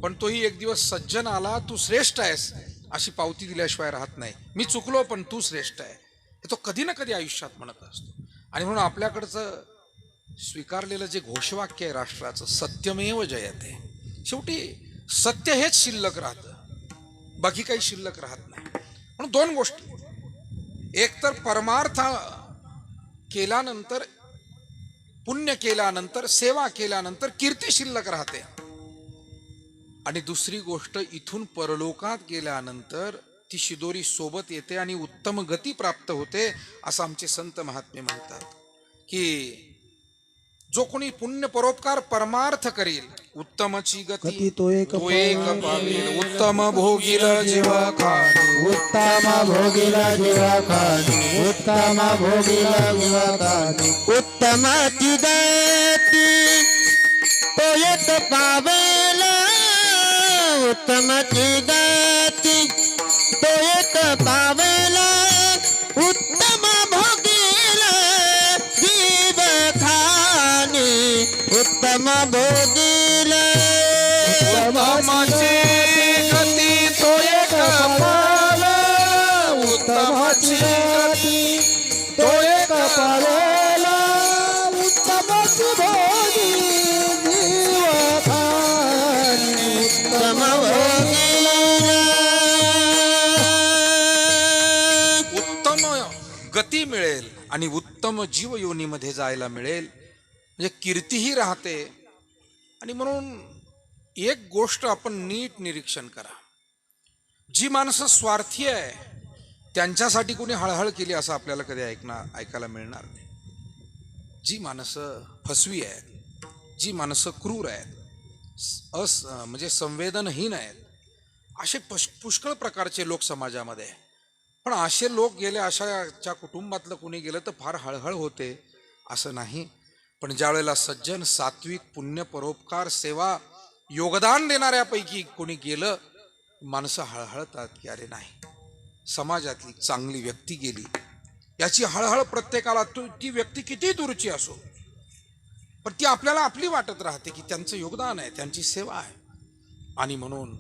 [SPEAKER 1] पण तोही एक दिवस सज्जन आला, तू श्रेष्ठ आहेस अशी पावती दिल्याशिवाय राहत नाही. मी चुकलो पण तू श्रेष्ठ आहे, हे तो कधी ना कधी आयुष्यात म्हणत असतो. आणि म्हणून आपल्याकडचं स्वीकारलेलं जे घोषवाक्य आहे राष्ट्राचं, सत्यमेव जयते, शेवटी सत्य हेच शिल्लक राहतं, बाकी काही शिल्लक राहत नाही. म्हणून दोन गोष्टी, एक तर परमार्थ केल्यानंतर, पुण्य केल्यानंतर, सेवा केल्यानंतर कीर्ती शिल्लक राहते, आणि दुसरी गोष्ट इथून परलोकात गेल्यानंतर ती शिदोरी सोबत येते आणि उत्तम गती प्राप्त होते. असं आमचे संत महात्मे म्हणतात की जो कोणी पुण्य परोपकार परमार्थ करील, उत्तमची गती
[SPEAKER 3] तो एक
[SPEAKER 1] पावेल, उत्तम भोगील जीवा खाणी,
[SPEAKER 3] उत्तम भोगिला जीवा खाणी, उत्तम भोगिला जीवा खाणी,
[SPEAKER 2] उत्तमाची गती तो एक पावेल, उत्तमाची गती तो एक पावेल, उत्तम भोगील जीव खाणी, उत्तम भोगील
[SPEAKER 1] उत्तमाची गती तो एक पावेल, उत्तमाची गती
[SPEAKER 3] तो एक पावेला, उत्तमची भोगी जीव खाणी,
[SPEAKER 2] उत्तम भोगील.
[SPEAKER 1] उत्तम गती मिळेल आणि उत्तम जीव योनीमध्ये जायला मिळेल, म्हणजे कीर्तीही राहते. आणि म्हणून एक गोष्ट आपण नीट निरीक्षण करा, जी माणसं स्वार्थी आहे त्यांच्यासाठी कोणी हळहळ केली असं आपल्याला कधी ऐकायला मिळणार नाही. जी माणसं फसवी आहेत, जी माणसं क्रूर आहेत, म्हणजे संवेदनहीन आहेत, असे पुष्कळ प्रकारचे लोक समाजामध्ये. पण असे लोक गेले, अशाच्या कुटुंबातलं कोणी गेलं तर फार हळहळ होते असं नाही. पण ज्या वेळेला सज्जन, सात्विक, पुण्य, परोपकार, सेवा, योगदान देणाऱ्यापैकी कोणी गेलं, माणसं हळहळतात की अरे नाही, समाजातली चांगली व्यक्ती गेली, याची हळहळ प्रत्येकाला. ती व्यक्ती किती दूरची असो, पण ती आपल्याला आपली वाटत राहते की त्यांचं योगदान आहे, त्यांची सेवा आहे. आणि म्हणून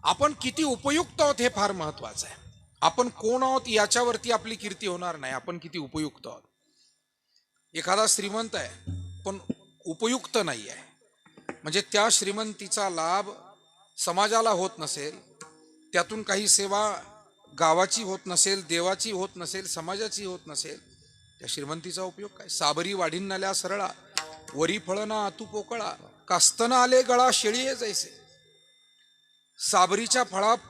[SPEAKER 1] आपण किती उपयुक्त आहोत हे फार महत्वाचं आहे. आपण कोण आहोत याच्यावरती आपली कीर्ती होणार नाही, आपण किती उपयुक्त आहोत. एखादा श्रीमंत आहे पण उपयुक्त नाही आहे, म्हणजे त्या श्रीमंतीचा लाभ समाजाला होत नसेल, त्यातून काही सेवा गावाची होत नसेल, देवाची होत नसेल, समाजाची होत नसेल, त्या श्रीमंतीचा उपयोग काय. साबरी वाढीन सरळा, वरी फळना आतू पोकळा, कास्तना आले गळा शेळी जैसे. साबरीच्या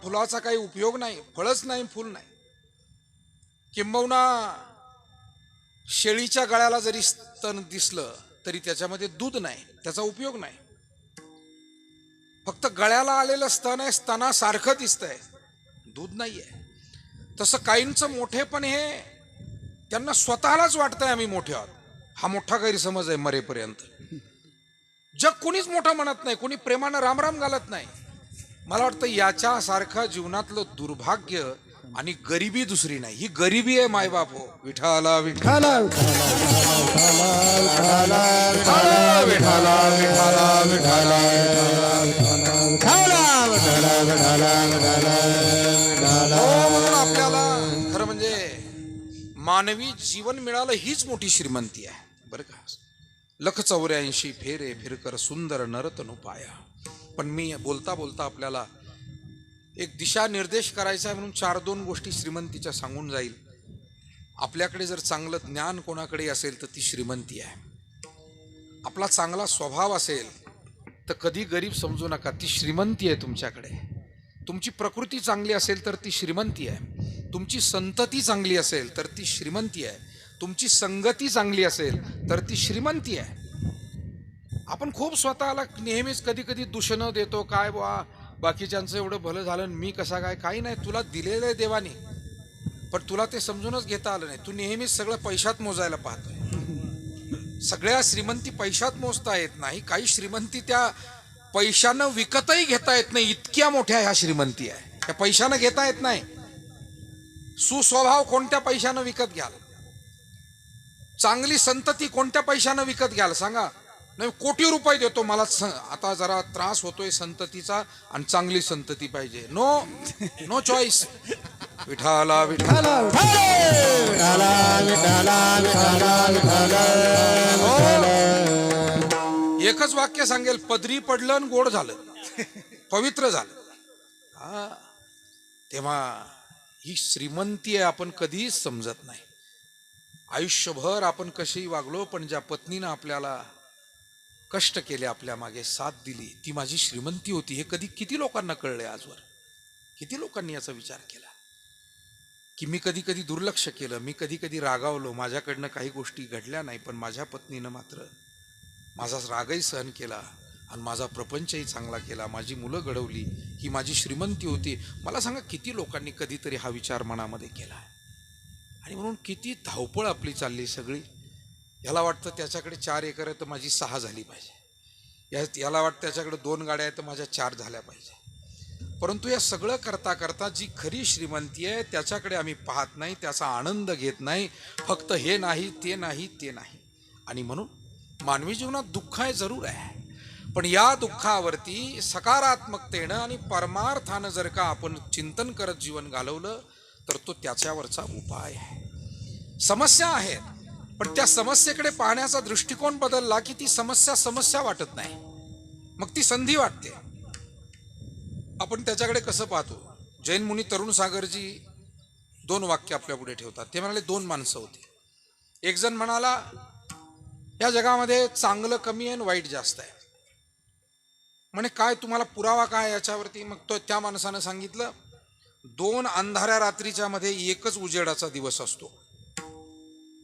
[SPEAKER 1] फुलाचा काही उपयोग नाही, फळच नाही, फुल नाही. किंबहुना शेळीच्या गळ्याला जरी स्तन दिसलं तरी त्याच्यामध्ये दूध नाही, त्याचा उपयोग नाही. फक्त गळ्याला आलेलं स्तन आहे, स्तनासारखं दिसतंय, दूध नाहीये. तसं काहींचं मोठेपण हे त्यांना स्वतःलाच वाटतंय आम्ही मोठे आहोत, हा मोठा गैरसमज आहे मरेपर्यंत. जग कोणीच मोठं म्हणत नाही, कोणी प्रेमानं रामराम घालत नाही. मला वाटतं याच्यासारखं जीवनातलं दुर्भाग्य आणि गरिबी दुसरी नाही. ही गरिबी आहे मायबाप हो. विठाला विठाला म्हणून आपल्याला खरं म्हणजे मानवी जीवन मिळालं हीच मोठी श्रीमंती आहे बरं का. 184 फेरे फिरकर सुंदर नरतनु पाया. पण मी बोलता बोलता आपल्याला एक दिशा निर्देश करायचा आहे म्हणून 4-2 गोष्टी श्रीमंतीच्या सांगून जाईल. आपल्याकडे जर चांगलं ज्ञान कोणाकडे असेल तर ती श्रीमंती आहे. आपला चांगला स्वभाव असेल तर कधी गरीब समजू नका, ती श्रीमंती आहे तुमच्याकडे. तुमची प्रकृती चांगली असेल तर ती श्रीमंती आहे, तुमची संतती चांगली असेल तर ती श्रीमंती आहे, तुमची संगती चांगली असेल तर ती श्रीमंती आहे. आपण खूप स्वतःला नेहमीच कधी कधी दूषणं देतो, काय बुवा बाकीच्यांचं एवढं भलं झालं मी कसा काय. काही नाही, तुला दिलेलं आहे देवाने, पण तुला ते समजूनच घेता आलं नाही. तू नेहमीच सगळं पैशात मोजायला पाहतोय. सगळ्या श्रीमंती पैशात मोजता येत नाही, काही श्रीमंती त्या पैशानं विकतही घेता येत नाही, इतक्या मोठ्या ह्या श्रीमंती आहे, त्या पैशानं घेता येत नाही. सुस्वभाव कोणत्या पैशानं विकत घ्याल? चांगली संतती कोणत्या पैशानं विकत घ्याल सांगा? नाही, कोटी रुपये देतो, मला आता जरा त्रास होतोय संततीचा आणि चांगली संतती पाहिजे. No no choice. Vitthala Vitthala
[SPEAKER 2] Vitthala Vitthala Vitthala Vitthala
[SPEAKER 1] एकच वाक्य सांगेल, पदरी पडलं आणि गोड झालं, पवित्र झालं. हा, तेव्हा ही श्रीमंती आहे, आपण कधीच समजत नाही. आयुष्यभर आपण कशीही वागलो, पण ज्या पत्नीनं आपल्याला कष्ट केले, आपल्या मागे साथ दिली, ती माझी श्रीमंती होती. हे किती लोकांना कळलंय आजवर? किती लोकांनी याचा विचार केला की मी कधी कधी दुर्लक्ष केलं, मी कधी कधी रागावलो, माझ्याकडनं काही गोष्टी घडल्या नाही, पण माझ्या पत्नीनं मात्र माझा रागही सहन केला आणि माझा प्रपंचही चांगला केला, माझी मुलं घडवली, ही माझी श्रीमंती होती. मला सांगा, किती लोकांनी कधीतरी हा विचार मनामध्ये केला? आणि म्हणून किती धावपळ आपली चालली सगळी. याला वाटतं त्याच्याकडे 4 एकर आहे तर माझी 6 झाली पाहिजे, याला वाटतं त्याच्याकडे 2 गाड्या आहेत तर माझ्या 4 झाल्या पाहिजे. परंतु या सगळं करता करता जी खरी श्रीमंती आहे त्याच्याकडे आम्ही पाहत नाही, त्याचा आनंद घेत नाही. फक्त हे नाही, ते नाही, ते नाही. आणि म्हणून मानवी जीवनात दुःख आहे, जरूर आहे, पण या दुःखावरती सकारात्मकतेनं आणि परमार्थानं जर का आपण चिंतन करत जीवन घालवलं तर तो त्याच्यावरचा उपाय आहे. समस्या आहेत, पण त्या समस्येकडे पाहण्याचा दृष्टिकोन बदलला की ती समस्या वाटत नाही, मग ती संधी वाटते. आपण त्याच्याकडे कसं पाहतो? जैन मुनी तरुण सागरजी 2 वाक्य आपल्या पुढे ठेवतात. ते म्हणाले, 2 माणसं होती. एक जण म्हणाला, या जगामध्ये चांगलं कमी आहे आणि वाईट जास्त आहे. म्हणे काय, तुम्हाला पुरावा काय याच्यावरती? मग तो त्या माणसानं सांगितलं, 2 अंधाऱ्या रात्रीच्या मध्ये एकच उजेडाचा दिवस असतो.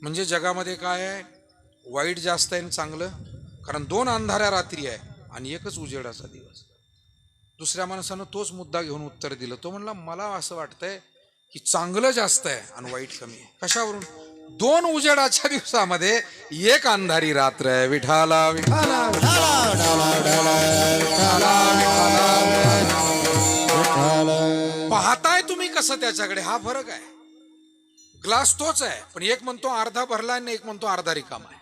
[SPEAKER 1] म्हणजे जगामध्ये काय आहे? वाईट जास्त आहे आणि चांगलं, कारण 2 अंधाऱ्या रात्री आहे आणि एकच उजेडाचा दिवस. दुसऱ्या माणसानं तोच मुद्दा घेऊन उत्तर दिलं. तो म्हणला, मला असं वाटतंय की चांगलं जास्त आहे आणि वाईट कमी आहे. कशावरून? 2 उजेडाच्या दिवसामध्ये एक अंधारी रात्र आहे. विठाला विठाला पाहताय तुम्ही कसं त्याच्याकडे, हा फरक आहे. ग्लास तोच आहे, पण एक म्हणतो अर्धा भरला आणि एक म्हणतो अर्धा रिकामा आहे.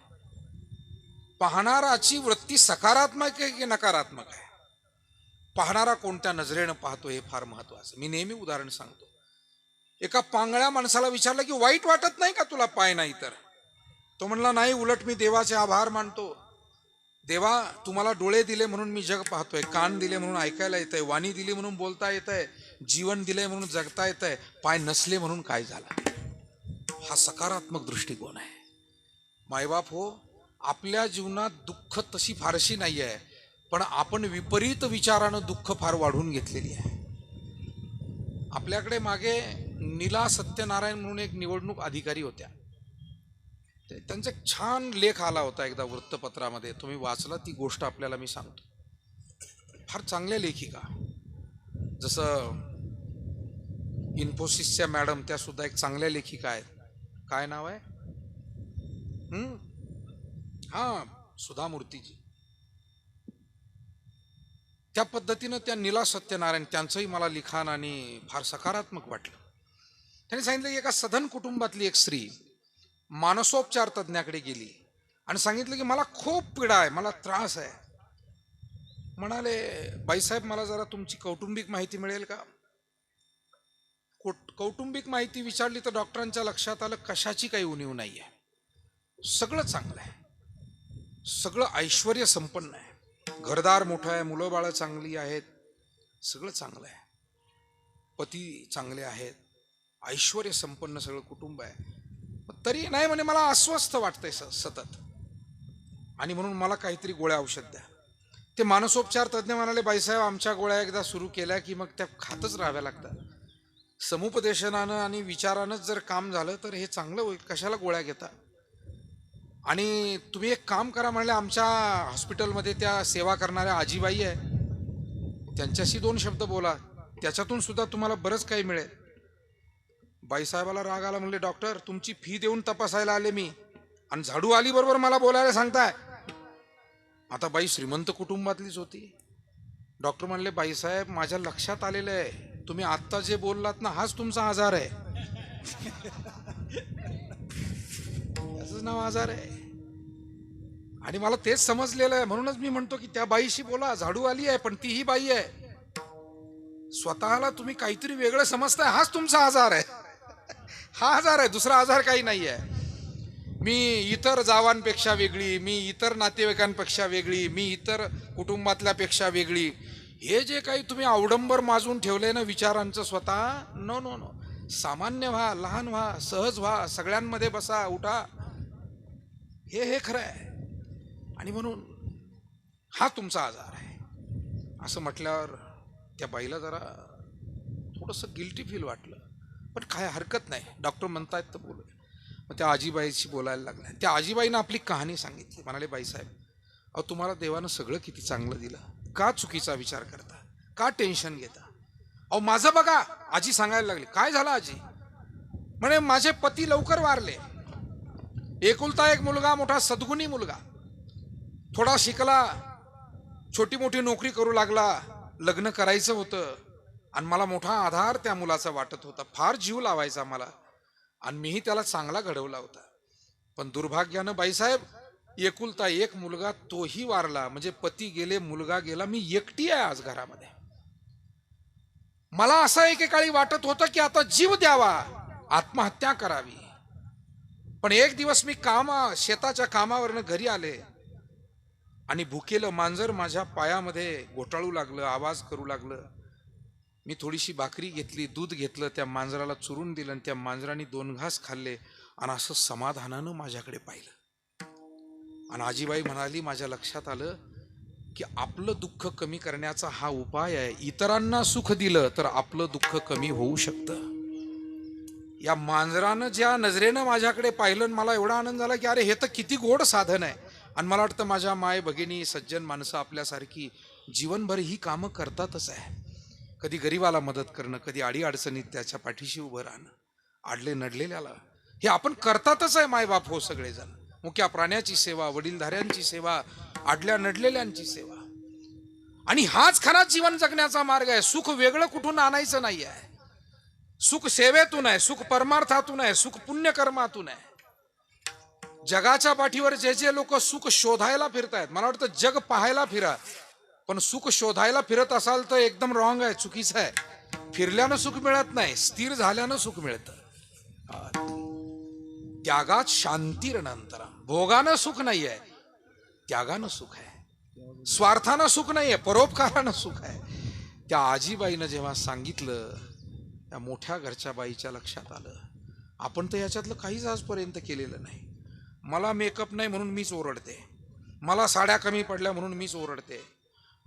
[SPEAKER 1] पाहणाराची वृत्ती सकारात्मक आहे की नकारात्मक आहे? पाहणारा कोणत्या नजरेनं पाहतो हे फार महत्वाचं. मी नेहमी उदाहरण सांगतो. एका पांगळ्या माणसाला विचारलं की वाईट वाटत नाही का तुला पाय नाही तर? तो म्हणला, नाही, उलट मी देवाचे आभार मानतो. देवा, तुम्हाला डोळे दिले म्हणून मी जग पाहतोय, कान दिले म्हणून ऐकायला येतंय, वाणी दिली म्हणून बोलता येतंय, जीवन दिलंय म्हणून जगता येतंय, पाय नसले म्हणून काय झालं? हा सकारात्मक दृष्टिकोन आहे. मायबाप हो, आपल्या जीवनात दुःख तशी फारशी नाही आहे, पण आपण विपरीत विचारानं दुःख फार वाढवून घेतलेली आहे. आपल्याकडे मागे नीला सत्यनारायण म्हणून एक निवडणूक अधिकारी होत्या. त्यांचा एक छान लेख आला होता एकदा वृत्तपत्रामध्ये, तुम्ही वाचला ती गोष्ट आपल्याला मी सांगतो. फार चांगल्या लेखिका, जसं इन्फोसिसच्या मॅडम, त्या सुद्धा एक चांगल्या लेखिका आहेत. काय नाव आहे? सुधा मूर्तीजी. त्या पद्धतीनं त्या नीला सत्यनारायण, त्यांचंही मला लिखाण आणि फार सकारात्मक वाटलं. त्यांनी सांगितलं की एका सधन कुटुंबातली एक स्त्री मानसोपचार तज्ञाकडे गेली आणि सांगितलं की मला खूप पीडा आहे, मला त्रास आहे. म्हणाले, बाईसाहेब, मला जरा तुमची कौटुंबिक माहिती मिळेल का? कौटुंबिक माहिती विचारली तर डॉक्टरांच्या लक्षात आलं कशाची काही उणीव नाही आहे, सगळं चांगलं आहे, सगळं ऐश्वर्य संपन्न आहे, घरदार मोठं आहे, मुलं बाळं चांगली आहेत, सगळं चांगलं आहे, पती चांगले आहेत, ऐश्वर्य संपन्न सगळं कुटुंब आहे. तरी नाही, म्हणे मला अस्वस्थ वाटतंय सतत, आणि म्हणून मला काहीतरी गोळ्या औषध द्या. ते मानसोपचार तज्ज्ञ म्हणाले, बाईसाहेब आमच्या गोळ्या एकदा सुरू केल्या की मग त्या खातच राहाव्या लागतात. समुपदेशनानं आणि विचारानंच जर काम झालं तर हे चांगलं होईल, कशाला गोळ्या घेता. आणि तुम्ही एक काम करा म्हणले, आमच्या हॉस्पिटलमध्ये त्या सेवा करणाऱ्या आजीबाई आहे, त्यांच्याशी 2 शब्द बोला, त्याच्यातून सुद्धा तुम्हाला बरंच काही मिळेल. बाईसाहेबाला राग आला, म्हणले डॉक्टर तुमची फी देऊन तपासायला आले मी आणि झाडू आली बरोबर मला बोलायला सांगताय. आता बाई श्रीमंत कुटुंबातलीच होती. डॉक्टर म्हणले, बाईसाहेब माझ्या लक्षात आलेलं आहे, तुम्ही आत्ता जे बोललात ना हाच तुमचा आजार आहे. याच नाव आजार आहे. आणि मला तेच समजलेलं आहे, म्हणूनच मी म्हणतो की त्या बाईशी बोला, झाडू आली आहे पण तीही बाई आहे. स्वतःला तुम्ही काहीतरी वेगळं समजताय, हाच तुमचा आजार आहे. हा आजार आहे, दुसरा आजार काही नाही आहे. मी इतर जावांपेक्षा वेगळी, मी इतर नातेवाईकांपेक्षा वेगळी, मी इतर कुटुंबातल्यापेक्षा वेगळी, हे जे काही तुम्ही अवडंबर माजून ठेवलंय ना विचारांचं स्वतः, नो नो नो. सामान्य व्हा, लहान व्हा, सहज व्हा, सगळ्यांमध्ये बसा, उठा. हे खरं आहे. आणि म्हणून हा तुमचा आजार आहे असं म्हटल्यावर त्या बाईला जरा थोडंसं गिल्टी फील वाटलं. पण काय हरकत नाही, डॉक्टर म्हणतायत तर बोलूया. मग त्या आजीबाईशी बोलायला लागल्या. त्या आजीबाईनं आपली कहाणी सांगितली. म्हणाले, बाईसाहेब अहो तुम्हाला देवानं सगळं किती चांगलं दिलं, का चुकीचा विचार करता, का टेन्शन घेता. अहो माझं बघा. आजी सांगायला लागली. काय झालं आजी? म्हणे माझे पती लवकर वारले, एकुलता एक मुलगा, मोठा सद्गुणी मुलगा, थोडा शिकला, छोटी मोठी नोकरी करू लागला, लग्न करायचं होतं आणि मला मोठा आधार त्या मुलाचा वाटत होता, फार जीव लावायचा मला आणि मीही त्याला चांगला घडवला होता. पण दुर्भाग्यानं बाईसाहेब एकुलता एक मुलगा तोही वारला, म्हणजे पती गेले, मुलगा गेला, मी एकटी आहे आज घरामध्ये. मला असं एकेकाळी वाटत होतं की आता जीव द्यावा, आत्महत्या करावी. पण एक दिवस मी शेताच्या कामावरनं घरी आले आणि भुकेलं मांजर माझ्या पायामध्ये घोटाळू लागलं, आवाज करू लागलं. मी थोडीशी भाकरी घेतली, दूध घेतलं, त्या मांजराला चुरून दिलं आणि त्या मांजराने 2 घास खाल्ले आणि असं समाधानानं माझ्याकडे पाहिलं. आणि आजीबाई म्हणाली, माझ्या लक्षात आलं की आपलं दुःख कमी करण्याचा हा उपाय आहे. इतरांना सुख दिलं तर आपलं दुःख कमी होऊ शकतं. या मांजरानं ज्या नजरेनं माझ्याकडे पाहिलं, मला एवढा आनंद झाला की अरे हे तर किती गोड साधन आहे. आणि मला वाटतं माझ्या माय भगिनी, सज्जन माणसं आपल्यासारखी जीवनभर ही कामं करतातच आहे. कधी गरीबाला मदत करणं, कधी अडी अडचणीत त्याच्या पाठीशी उभं राहणं, आडले नडलेल्याला, हे आपण करतातच आहे मायबाप हो सगळेजण. मुक्या प्राण्याची सेवा, वडीलधाऱ्यांची सेवा, आडल्या नडलेल्यांची सेवा. आणि हाच खरा जीवन जगण्याचा मार्ग आहे. सुख वेगळं कुठून आणायचं नाही आहे. सुख सेवेतून आहे, सुख परमार्थातून आहे, सुख पुण्यकर्मातून आहे. जगाच्या पाठीवर जे जे लोक सुख शोधायला फिरतायत, मला वाटतं जग पाहायला फिरा, पण सुख शोधायला फिरत असाल तर एकदम रॉंग आहे, चुकीचं आहे. फिरल्यानं सुख मिळत नाही, स्थिर झाल्यानं सुख मिळतं. त्यागात शांतीरनंतरम. भोगानं सुख नाही आहे, त्यागानं सुख आहे. स्वार्थानं सुख नाही आहे, परोपकारानं सुख आहे. त्या आजीबाईनं जेव्हा सांगितलं, त्या मोठ्या घरच्या बाईच्या लक्षात आलं, आपण तर याच्यातलं काहीच आजपर्यंत केलेलं नाही. मला मेकअप नाही म्हणून मीच ओरडते, मला साड्या कमी पडल्या म्हणून मीच ओरडते,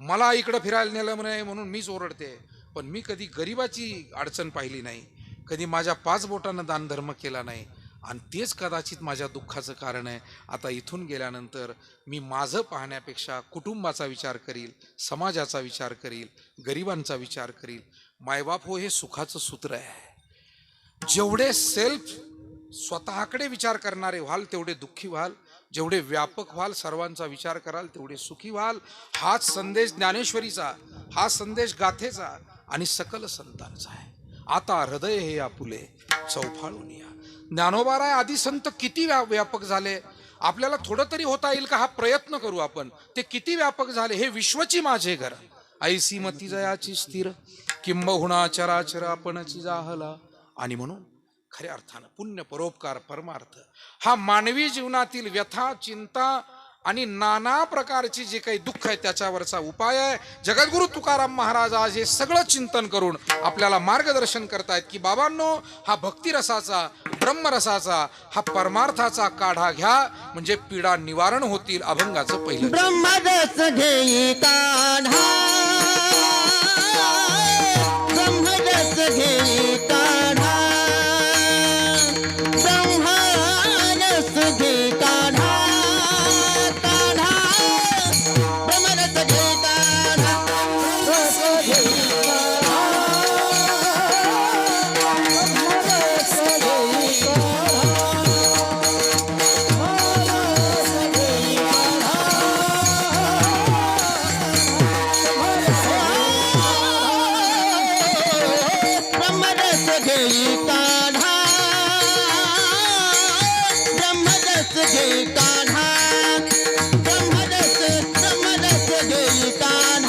[SPEAKER 1] मला इकडं फिरायला नेलं नाही म्हणून मीच ओरडते. पण मी कधी गरिबाची अडचण पाहिली नाही, कधी माझ्या 5 बोटानं दानधर्म केला नाही. आणि तेच कदाचित माझ्या दुःखाचं कारण आहे. आता इथून गेल्यानंतर मी माझं पाहण्यापेक्षा कुटुंबाचा विचार करील, समाजाचा विचार करील, गरिबांचा विचार करील. मायबाप हो हे सुखाचं सूत्र आहे. जेवढे स्वतःकडे विचार करणारे व्हाल तेवढे दुःखी व्हाल, जेवढे व्यापक व्हाल, सर्वांचा विचार कराल तेवढे सुखी व्हाल. हाच संदेश ज्ञानेश्वरीचा, हा संदेश गाथेचा आणि सकल संतांचा आहे. आता हृदय हे आपुले चौफाळून या. ज्ञानोबाराय आदी संत किती व्यापक झाले, आपल्याला थोडं तरी होता येईल का हा प्रयत्न करू आपण. ते किती व्यापक झाले. हे विश्वची माझे घर, ऐसी मती जयाची स्थिर, किंबहुना चराचर आपणची जाहला. आणि म्हणून खऱ्या अर्थानं पुण्य, परोपकार, परमार्थ हा मानवी जीवनातील व्यथा, चिंता आणि नाना प्रकारची जे काही दुःख आहे त्याच्यावरचा उपाय आहे. जगद्गुरु तुकाराम महाराज आज हे सगळं चिंतन करून आपल्याला मार्गदर्शन करतायत की बाबांनो, हा भक्तिरसाचा, ब्रह्मरसाचा, हा परमार्थाचा काढा घ्या, म्हणजे पीडा निवारण होतील. अभंगाचं पहिलं
[SPEAKER 2] ब्रह्मरस घेई काढा, ब्रह्मरस घेई काढा, ब्रह्मरस घेई काढा, काढा, ब्रह्मरस घेई काढा, ब्रह्मरस घेई काढा, ब्रह्मरस घेई ब्रह्मरस घेई काढा, ब्रह्मरस घेई काढा, ब्रह्मरस ब्रह्मरस घेई काढा, काढा,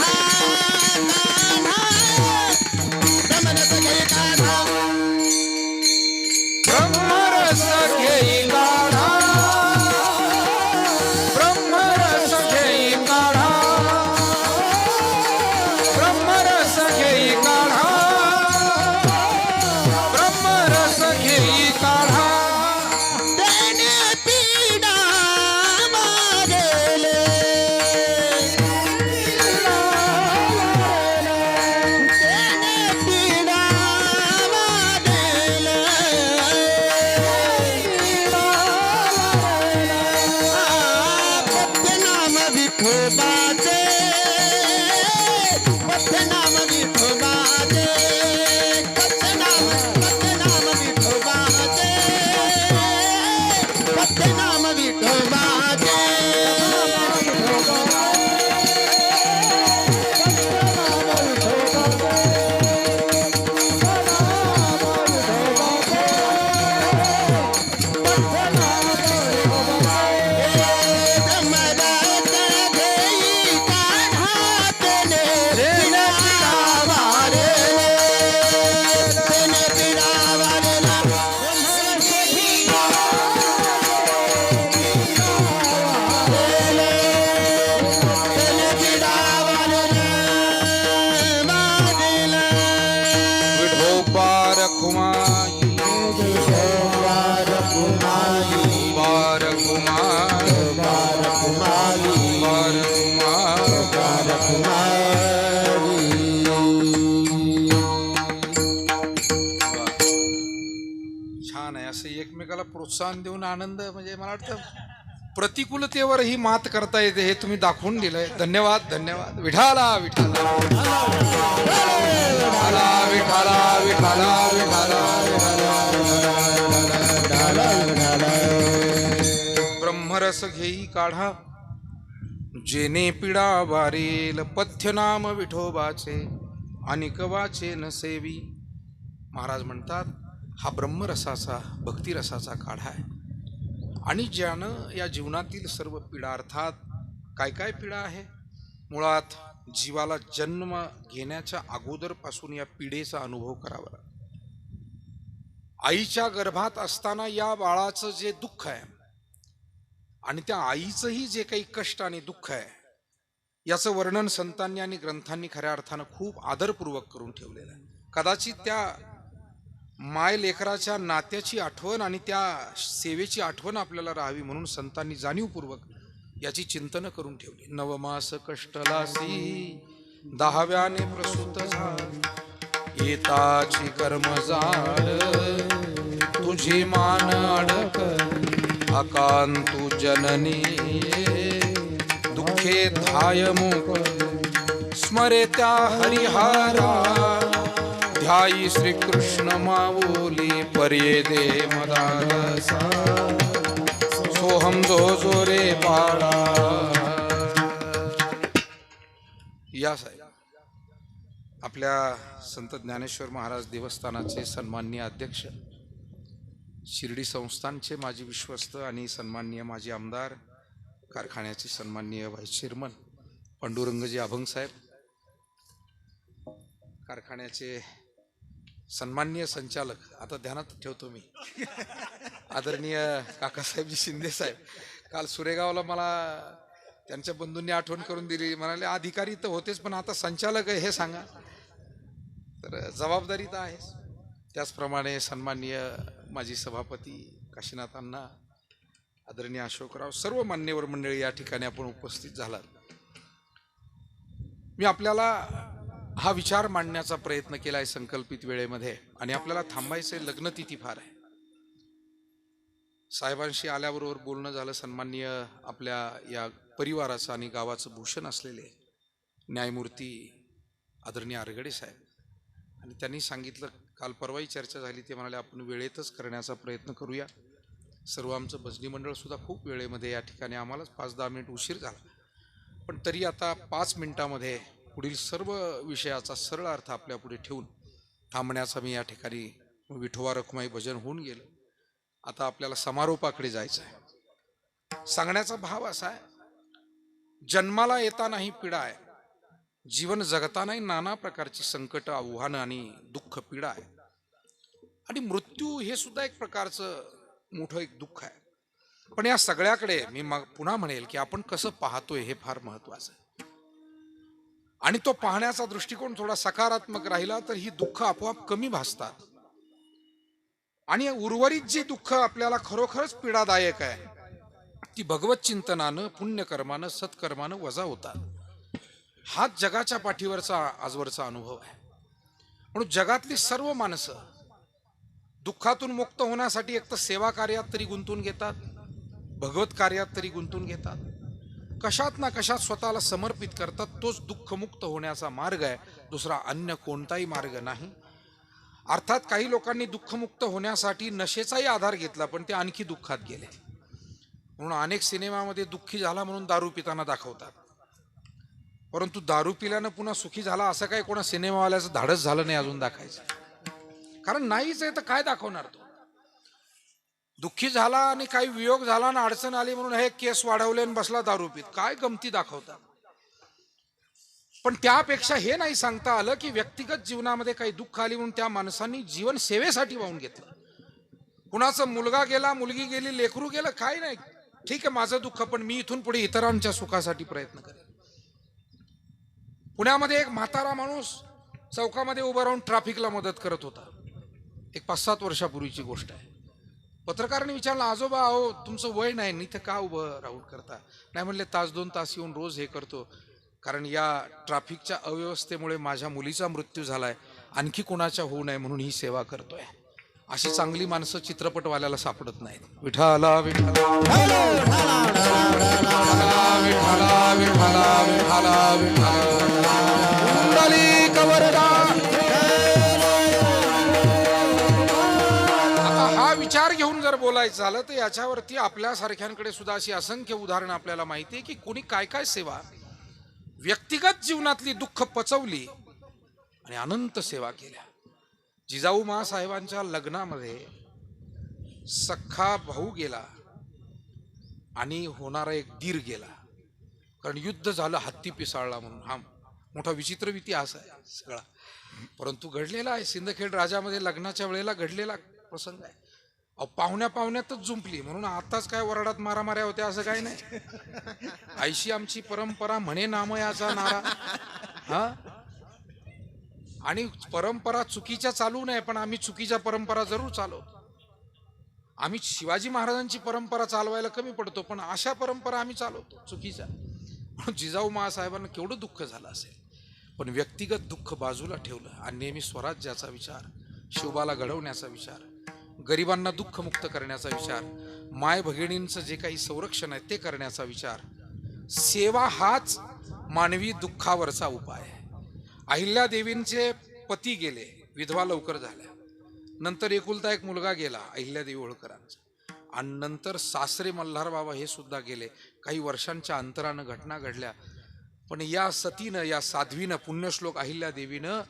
[SPEAKER 2] ब्रह्मरस घेई काढा,
[SPEAKER 1] ब्रह्मरस घेई काढा, ब्रह्मरस घेई काढा, ब्रह्मरस घेई काढा, ब्रह्मरस घेई काढा.
[SPEAKER 2] त्याने पीडा मारेले, त्याने पीडा मारेले, पथ्यनाम विठोबाचे, पथ्यनाम विठोबाचे, पथ्यनाम विठोबाचे, पथ्यनाम विठोबाचे. ब्रह्मरस घेई काढा, त्याने पीडा मारेले, त्याने पीडा मारेला, ब्रह्मरस घेई मारेले, त्याने पीडा मारेला, मारेला.
[SPEAKER 1] विठोबा रखुमाई,
[SPEAKER 2] वार कुमारी,
[SPEAKER 1] बार कुमार,
[SPEAKER 2] वार कुमारी,
[SPEAKER 1] बार कुमार.
[SPEAKER 2] वार कुमारी.
[SPEAKER 1] छान आहे. असं एकमेकाला प्रोत्साहन देऊन आनंद, म्हणजे मला वाटतं प्रतिकूलतेवर ही मात करता येते, हे तुम्ही दाखवून दिलंय. धन्यवाद, धन्यवाद. विठाला विठाला विठाला विठाला विठाला विठाला. ब्रह्मरस घेई काढा, जेने पिडा वारेल, पथ्यनाम विठोबाचे, अनिक वाचे न सेवी. महाराज म्हणतात हा ब्रह्मरसाचा, भक्तिरसाचा काढा आहे, आणि ज्यानं या जीवनातील सर्व पीडा, अर्थात काय काय पीडा आहे, मुळात जीवाला जन्म घेण्याच्या अगोदरपासून या पीडेचा अनुभव करावा लागतो. आईच्या गर्भात असताना या बाळाचं जे दुःख आहे, आणि त्या आईचंही जे काही कष्ट आणि दुःख आहे, याचं वर्णन संतांनी आणि ग्रंथांनी खऱ्या अर्थानं खूप आदरपूर्वक करून ठेवलेलं आहे. कदाचित त्या माय लेकराच्या नात्याची आठवण आणि त्या सेवेची आठवण आपल्याला राहावी म्हणून संतांनी जाणीवपूर्वक याची चिंतन करून ठेवली. नवमास कष्टलासी, 10व्याने प्रसूत झाली, येताची कर्मजाड, तुझी मान अडक, अकांतु जननी, दुःखे धाय मोक, स्मरे त्या हरिहारा, ध्यायी श्रीकृष्ण माऊली, पर्ये दे मदालसा, सोहम जो जो रे पाळा. या साहेब आपल्या संत ज्ञानेश्वर महाराज देवस्थानाचे सन्माननीय अध्यक्ष, शिर्डी संस्थानचे माजी विश्वस्त आणि सन्माननीय माजी आमदार, कारखान्याचे सन्माननीय व्हाईस चेअरमन पांडुरंगजी अभंग साहेब, कारखान्याचे सन्माननीय संचालक, आता ध्यानात ठेवतो मी, आदरणीय काकासाहेबजी शिंदे साहेब, काल सुरेगावला मला त्यांच्या बंधूंनी आठवण करून दिली, म्हणाले अधिकारी तर होतेच पण आता संचालक आहे हे सांगा. तर जबाबदारी तर आहेच. त्याचप्रमाणे सन्माननीय माजी सभापती काशीनाथ अण्णा, आदरणीय अशोकराव, सर्व मान्यवर मंडळी या ठिकाणी आपण उपस्थित झालात. मी आपल्याला हा विचार मांडण्याचा प्रयत्न केलाय संकल्पित वेळेमध्ये, आणि आपल्याला थांबायचे लग्नतिथी फार आहे. साहेबांशी आल्याबरोबर बोलणं झालं. सन्माननीय आपल्या या परिवाराचं आणि गावाचं भूषण असलेले न्यायमूर्ती आदरणीय आरगडे साहेब, आणि त्यांनी सांगितलं, काल परवाही चर्चा झाली, ते म्हणाले आपण वेळेतच करण्याचा प्रयत्न करूया. सर्व आमचं भजनी मंडळ सुद्धा खूप वेळेमध्ये या ठिकाणी, आम्हालाच 5-10 मिनिट उशीर झाला, पण तरी आता 5 मिनिटामध्ये पुढील सर्व विषयाचा सरळ अर्थ आपल्या पुढे ठेवून थांबण्याचा मी या ठिकाणी, विठोबा रखुमाई भजन होऊन गेलं. आता आपल्याला समारोपाकडे जायचं आहे. सांगण्याचा भाव असा आहे, जन्माला येतानाही पीडा आहे, जीवन जगतानाही नाना प्रकारची संकट, आव्हानं आणि दुःख, पीडा आहे, आणि मृत्यू हे सुद्धा एक प्रकारचं मोठं एक दुःख आहे. पण या सगळ्याकडे मी पुन्हा म्हणेल की आपण कसं पाहतोय हे फार महत्वाचं आहे. आणि तो पाहण्याचा दृष्टिकोन थोडा सकारात्मक राहिला तर ही दुःख आपोआप कमी भासतात, आणि उर्वरित जी दुःख आपल्याला खरोखरच पीडादायक आहे ती भगवत चिंतनानं, पुण्यकर्मानं, सत्कर्मानं वजा होतात. हाच जगाच्या पाठीवरचा आजवरचा अनुभव आहे. म्हणून जगातली सर्व माणसं दुःखातून मुक्त होण्यासाठी एक तर सेवा कार्यात तरी गुंतून घेतात, भगवत कार्यात तरी गुंतून घेतात, कशात ना कशात स्वतःला समर्पित करतात. तोच दुःखमुक्त होण्याचा मार्ग आहे, दुसरा अन्य कोणताही मार्ग नाही. अर्थात काही लोकांनी दुःखमुक्त होण्यासाठी नशेचाही आधार घेतला, पण ते आणखी दुःखात गेले. म्हणून अनेक सिनेमामध्ये दुःखी झाला म्हणून दारू पिताना दाखवतात, परंतु दारू पिल्यानं पुन्हा सुखी झाला असं काही कोणा सिनेमावाल्याचं धाडस झालं नाही अजून दाखवायचं. कारण नाहीच आहे तर काय दाखवणार तो. दुःखी झाला आणि काही वियोग झाला आणि अडचण आली म्हणून हे केस वाढवले आणि बसला दारू पित, काय गमती दाखवतात. पण त्यापेक्षा हे नाही सांगता आलं की व्यक्तिगत जीवनामध्ये काही दुःख आली म्हणून त्या माणसांनी जीवन सेवेसाठी वाहून घेतलं. कुणाचा मुलगा गेला, मुलगी गेली, लेकरू गेलं, काय नाही, ठीक आहे माझं दुःख, पण मी इथून पुढे इतरांच्या सुखासाठी प्रयत्न करेन. पुण्यामध्ये एक म्हातारा माणूस चौकामध्ये उभं राहून ट्रॅफिकला मदत करत होता. एक 5-7 वर्षापूर्वीची गोष्ट आहे. पत्रकारांनी विचारलं, आजोबा अहो तुमचं वय नाही, इथं का उभं राहून करता? नाही म्हणले, 1-2 तास येऊन रोज हे करतो, कारण या ट्रॅफिकच्या अव्यवस्थेमुळे माझ्या मुलीचा मृत्यू झालाय, आणखी कोणाच्या होऊ नये म्हणून ही सेवा करतोय. अशी चांगली माणसं चित्रपटवाल्याला सापडत नाहीत. विठाला विठाला विठाला विठाला विठाला विठाला. हा विचार घेऊन जर बोलायचं झालं तर याच्यावरती आपल्यासारख्यांकडे सुद्धा अशी असंख्य उदाहरणं आपल्याला माहिती आहे की कोणी काय काय सेवा, व्यक्तिगत जीवनातली दुःख पचवली आणि अनंत सेवा केल्या. जिजाऊ माँसाहेबांच्या लग्नामध्ये सख्खा भाऊ गेला आणि होणारा एक दीर गेला, कारण युद्ध झालं, हत्ती पिसाळला म्हणून. हा मोठा विचित्र इतिहास आहे सगळा, परंतु घडलेला आहे. सिंदखेड राजामध्ये लग्नाच्या वेळेला घडलेला प्रसंग आहे. पाहुण्या पाहुण्यातच जुंपली म्हणून आताच काय वराडात मारामाऱ्या होत्या असं काही नाही. आयशी आमची परंपरा म्हणे नाम याचा नारा. हा, आणि परंपरा चुकीच्या चालू नये, पण आम्ही चुकीच्या परंपरा जरूर चालवतो. आम्ही शिवाजी महाराजांची परंपरा चालवायला कमी पडतो, पण अशा परंपरा आम्ही चालवतो चुकीच्या. जिजाऊ माँसाहेबांना केवढं दुःख झालं असेल, पण व्यक्तिगत दुःख बाजूला ठेवलं आणि नेहमी स्वराज्याचा विचार, शिवबाला घडवण्याचा विचार, गरिबांना दुःखमुक्त करण्याचा विचार, माय भगिनींचं जे काही संरक्षण आहे ते करण्याचा विचार. सेवा हाच मानवी दुःखावरचा उपाय आहे. अहिल्यादेवींचे पती गेले, विधवा लवकर झाल्या, नंतर एकुलता एक मुलगा गेला अहिल्यादेवी होळकरांचा, आणि नंतर सासरे मल्हार बाबा हे सुद्धा गेले. काही वर्षांच्या अंतरानं घटना घडल्या, पण या सतीनं, या साध्वीनं, पुण्यश्लोक अहिल्यादेवीनं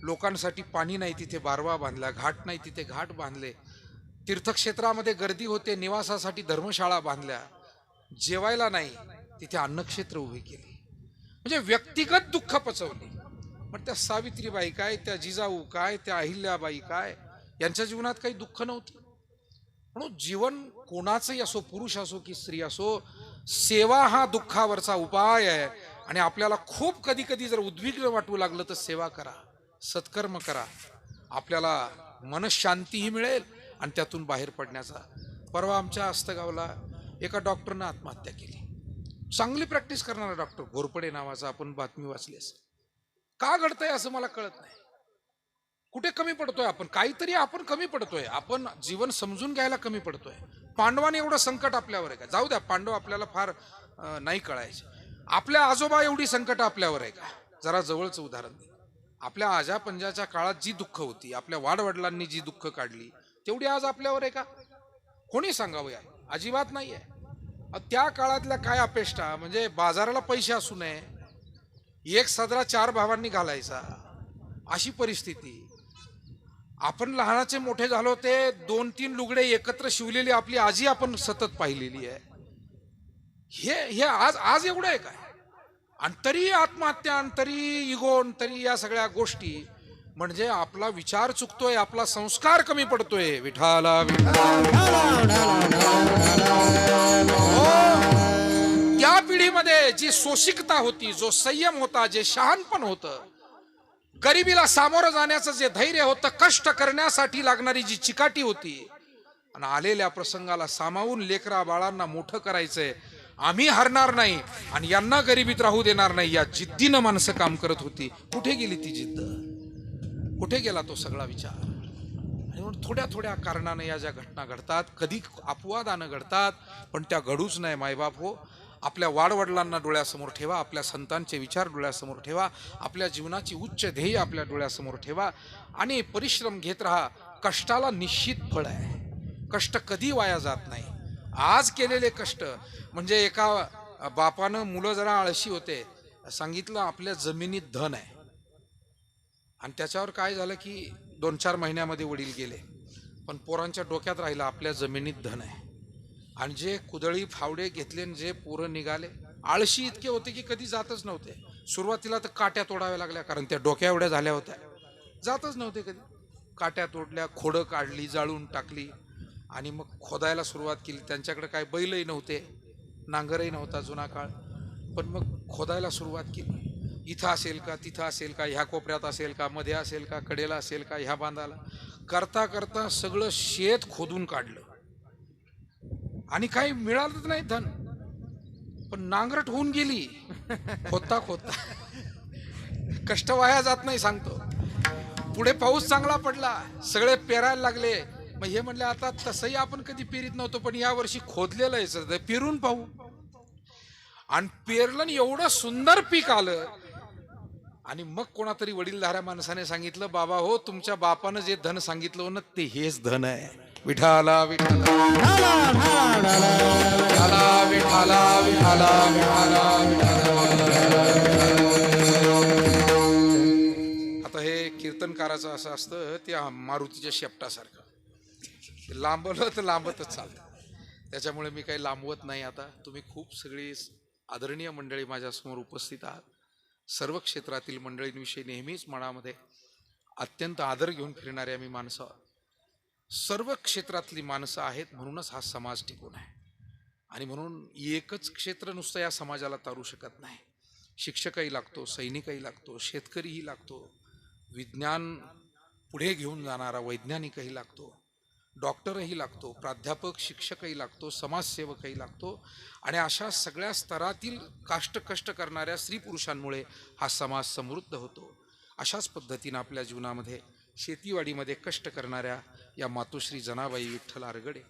[SPEAKER 1] लोकांसाठी पाणी नाही तिथे बारवा बांधला, घाट नाही तिथे घाट बांधले, तीर्थक्षेत्रामध्ये गर्दी होते निवासासाठी धर्मशाळा बांधल्या, जेवायला नाही तिथे अन्नक्षेत्र उभी केली. म्हणजे व्यक्तिगत दुःख पचवली. पण त्या सावित्रीबाई काय, त्या जिजाऊ काय, त्या अहिल्याबाई काय, यांच्या जीवनात काही दुःख नव्हतं. म्हणून जीवन कोणाचंही असो, पुरुष असो की स्त्री असो, सेवा हा दुःखावरचा उपाय आहे. आणि आपल्याला खूप कधी कधी जर उद्विग्न वाटू लागलं तर सेवा करा, सत्कर्म करा, आपल्याला मनशांतीही मिळेल आणि त्यातून बाहेर पडण्याचा. परवा आमच्या अस्तगावला एका डॉक्टरनं आत्महत्या केली. चांगली प्रॅक्टिस करणारा डॉक्टर, घोरपडे नावाचा, आपण बातमी वाचली असेल. का घडतंय असं मला कळत नाही. कुठे कमी पडतोय आपण, काहीतरी आपण कमी पडतोय, आपण जीवन समजून घ्यायला कमी पडतोय. पांडवाने एवढं संकट आपल्यावर आहे का? जाऊ द्या, पांडव आपल्याला फार नाही कळायचे. आपल्या आजोबा एवढी संकट आपल्यावर आहे का? जरा जवळचं उदाहरण दे. आपल्या आजा पंजाच्या काळात जी दुःख होती, आपल्या वाडवडिलांनी जी दुःख काढली, तेवढी आज आपल्यावर आहे का? कोणी सांगावं या? अजिबात नाहीये. त्या काळातल्या काय अपेक्षा, म्हणजे बाजाराला पैसे असू नये, एक सदरा 4 भावांनी घालायचा, अशी परिस्थिती. आपण लहानाचे मोठे झालो ते 2-3 लुगडे एकत्र शिवलेली आपली आजी आपण सतत पाहिलेली आहे. हे आज आज एवढं आहे काय? आणि तरी आत्महत्या, तरी इगोन, तरी या सगळ्या गोष्टी. म्हणजे आपला विचार चुकतोय, आपला संस्कार कमी पडतोय. विठाला त्या पिढीमध्ये जी सोशिकता होती, जो संयम होता, जे शहाणपण होतं, गरिबीला सामोरं जाण्याचं जे धैर्य होतं, कष्ट करण्यासाठी लागणारी जी चिकाटी होती, आणि आलेल्या प्रसंगाला सामावून लेकरा बाळांना मोठं करायचंय, आम्ही हरणार नाही आणि यांना गरिबीत राहू देणार नाही, या जिद्दीनं माणसं काम करत होती. कुठे गेली ती जिद्द? कुठे गेला तो सगळा विचार? आणि म्हणून थोड्या थोड्या कारणानं या ज्या घटना घडतात, कधी अपवादानं घडतात, पण त्या घडूच नाही. मायबाप हो, आपल्या वाडवडिलांना डोळ्यासमोर ठेवा, आपल्या संतांचे विचार डोळ्यासमोर ठेवा, आपल्या जीवनाची उच्च ध्येय आपल्या डोळ्यासमोर ठेवा आणि परिश्रम घेत राहा. कष्टाला निश्चित फळ आहे. कष्ट कधी वाया जात नाही. आज केलेले कष्ट, म्हणजे एका बापानं, मुलं जरा आळशी होते, सांगितलं आपल्या जमिनीत धन आहे, आणि त्याच्यावर काय झालं की 2-4 महिन्यामध्ये वडील गेले. पण पोरांच्या डोक्यात राहिलं आपल्या जमिनीत धन आहे. आणि जे कुदळी फावडे घेतले, जे पोरं निघाले, आळशी इतके होते की कधी जातच नव्हते. सुरुवातीला तर काट्या तोडाव्या लागल्या, कारण त्या डोक्या एवढ्या झाल्या होत्या, जातच नव्हते कधी. काट्या तोडल्या, खोडं काढली, जाळून टाकली, आणि मग खोदायला सुरुवात केली. त्यांच्याकडे काय बैलही नव्हते, नांगरही नव्हता, जुना काळ. पण मग खोदायला सुरुवात केली. इथं असेल का, तिथं असेल का, ह्या कोपऱ्यात असेल का, मध्ये असेल का, कडेला असेल का, ह्या बांधाला. करता करता सगळं शेत खोदून काढलं आणि काही मिळालंच नाही धन. पण नांगरट होऊन गेली खोदता खोदता. कष्ट वाया जात नाही सांगतो. पुढे पाऊस चांगला पडला, सगळे पेरायला लागले. मग हे म्हणले आता तसंही आपण कधी पेरीत नव्हतो, पण या वर्षी खोदलेलं आहे सर, पेरून पाहू. आणि पेरलं, एवढं सुंदर पीक आलं. आणि मग कोणातरी वडीलधाऱ्या माणसाने सांगितलं, बाबा हो, तुमच्या बापानं जे धन सांगितलं ना, ते हेच धन आहे. विठाला विठाला विठाला विठाला विठाला आता हे कीर्तनकाराचं असं असतं, ते मारुतीच्या शेपटासारखं, लांबलं तर लांबतच चालतं. त्याच्यामुळे मी काही लांबवत नाही. आता तुम्ही खूप सगळी आदरणीय मंडळी माझ्यासमोर उपस्थित आहात. सर्व क्षेत्रातील मंडळींविषयी नेहमीच मनामध्ये अत्यंत आदर घेऊन फिरणारे आम्ही माणसं, सर्व क्षेत्रातली माणसं आहेत, म्हणूनच हा समाज टिकून आहे. आणि म्हणून एकच क्षेत्र नुसतं या समाजाला तारू शकत नाही. शिक्षकही लागतो, सैनिकही लागतो, शेतकरीही लागतो, विज्ञान पुढे घेऊन जाणारा वैज्ञानिकही लागतो, डॉक्टरही लागतो, प्राध्यापक शिक्षकही लागतो, समाजसेवकही लागतो. आणि अशा सगळ्या स्तरातील कष्ट करणाऱ्या स्त्री पुरुषांमुळे हा समाज समृद्ध होतो. अशाच पद्धतीनं आपल्या जीवनामध्ये शेतीवाडीमध्ये कष्ट करणाऱ्या या मातोश्री जनाबाई विठ्ठल आरगडे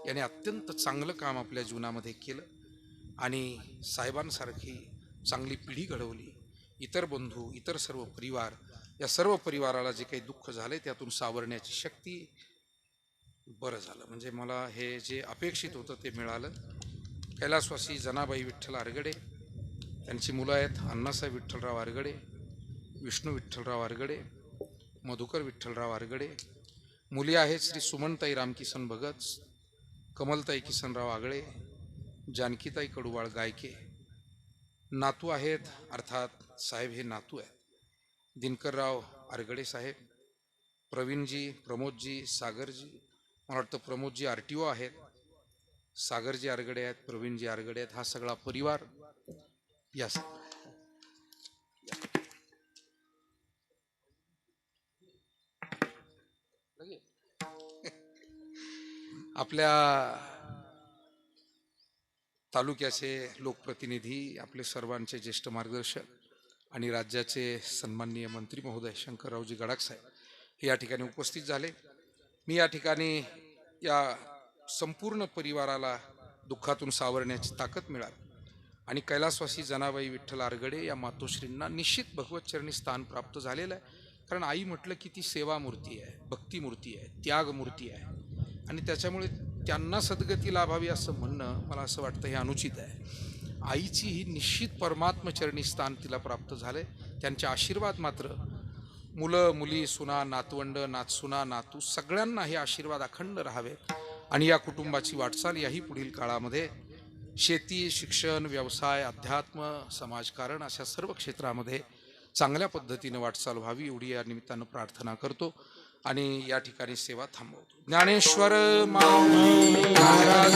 [SPEAKER 1] याने अत्यंत चांगलं काम आपल्या जीवनामध्ये केलं आणि साहेबांसारखी चांगली पिढी घडवली. इतर बंधू, इतर सर्व परिवार, या सर्व परिवाराला जे काही दुःख झाले त्यातून सावरण्याची शक्ती. बरं झालं, म्हणजे मला हे जे अपेक्षित होतं ते मिळालं. कैलासवासी जनाबाई विठ्ठल आरगडे, त्यांची मुलं आहेत अण्णासाहेब विठ्ठलराव आरगडे, विष्णू विठ्ठलराव आरगडे, मधुकर विठ्ठलराव आरगडे. मुली आहेत श्री सुमनताई रामकिसन भगत, कमलताई किसनराव आगळे, जानकीताई कडुवाळ गायके. नातू आहेत, अर्थात साहेब हे नातू आहेत, दिनकरराव आरगडे साहेब, प्रवीणजी, प्रमोदजी, सागरजी, मला वाटतं प्रमोदजी RTO आहेत, सागरजी आरगडे आहेत, प्रवीणजी आरगडे आहेत, हा सगळा परिवार या आपल्या तालुक्याचे लोकप्रतिनिधी, आपले सर्वांचे ज्येष्ठ मार्गदर्शक आणि राज्याचे सन्माननीय मंत्री महोदय शंकररावजी गडाख साहेब हे या ठिकाणी उपस्थित झाले. मी या ठिकाणी या संपूर्ण परिवाराला दुःखातून सावरण्याची ताकद मिळाली आणि कैलासवासी जनाबाई विठ्ठल आरगडे या मातोश्रींना निश्चित भगवतचरणी स्थान प्राप्त झालेलं आहे. कारण आई म्हटलं की ती सेवा मूर्ती आहे, भक्ती मूर्ती आहे, त्याग मूर्ती आहे आणि त्याच्यामुळे त्यांना सद्गती लाभावी असं म्हणणं मला असं वाटतं हे अनुचित आहे. आईची ही निश्चित परमात्मचरणी स्थान तिला प्राप्त झाले. त्यांचे आशीर्वाद मात्र मुलं मुली, सुना, नातवंड, नातसुना, नातू सगळ्यांना हे आशीर्वाद अखंड राहावेत आणि या कुटुंबाची वाटचाल याही पुढील काळामध्ये शेती, शिक्षण, व्यवसाय, अध्यात्म, समाजकारण अशा सर्व क्षेत्रामध्ये चांगल्या पद्धतीने वाटचाल व्हावी एवढी या निमित्तानं प्रार्थना करतो आणि या ठिकाणी सेवा थांबवतो. ज्ञानेश्वर माऊली महाराज.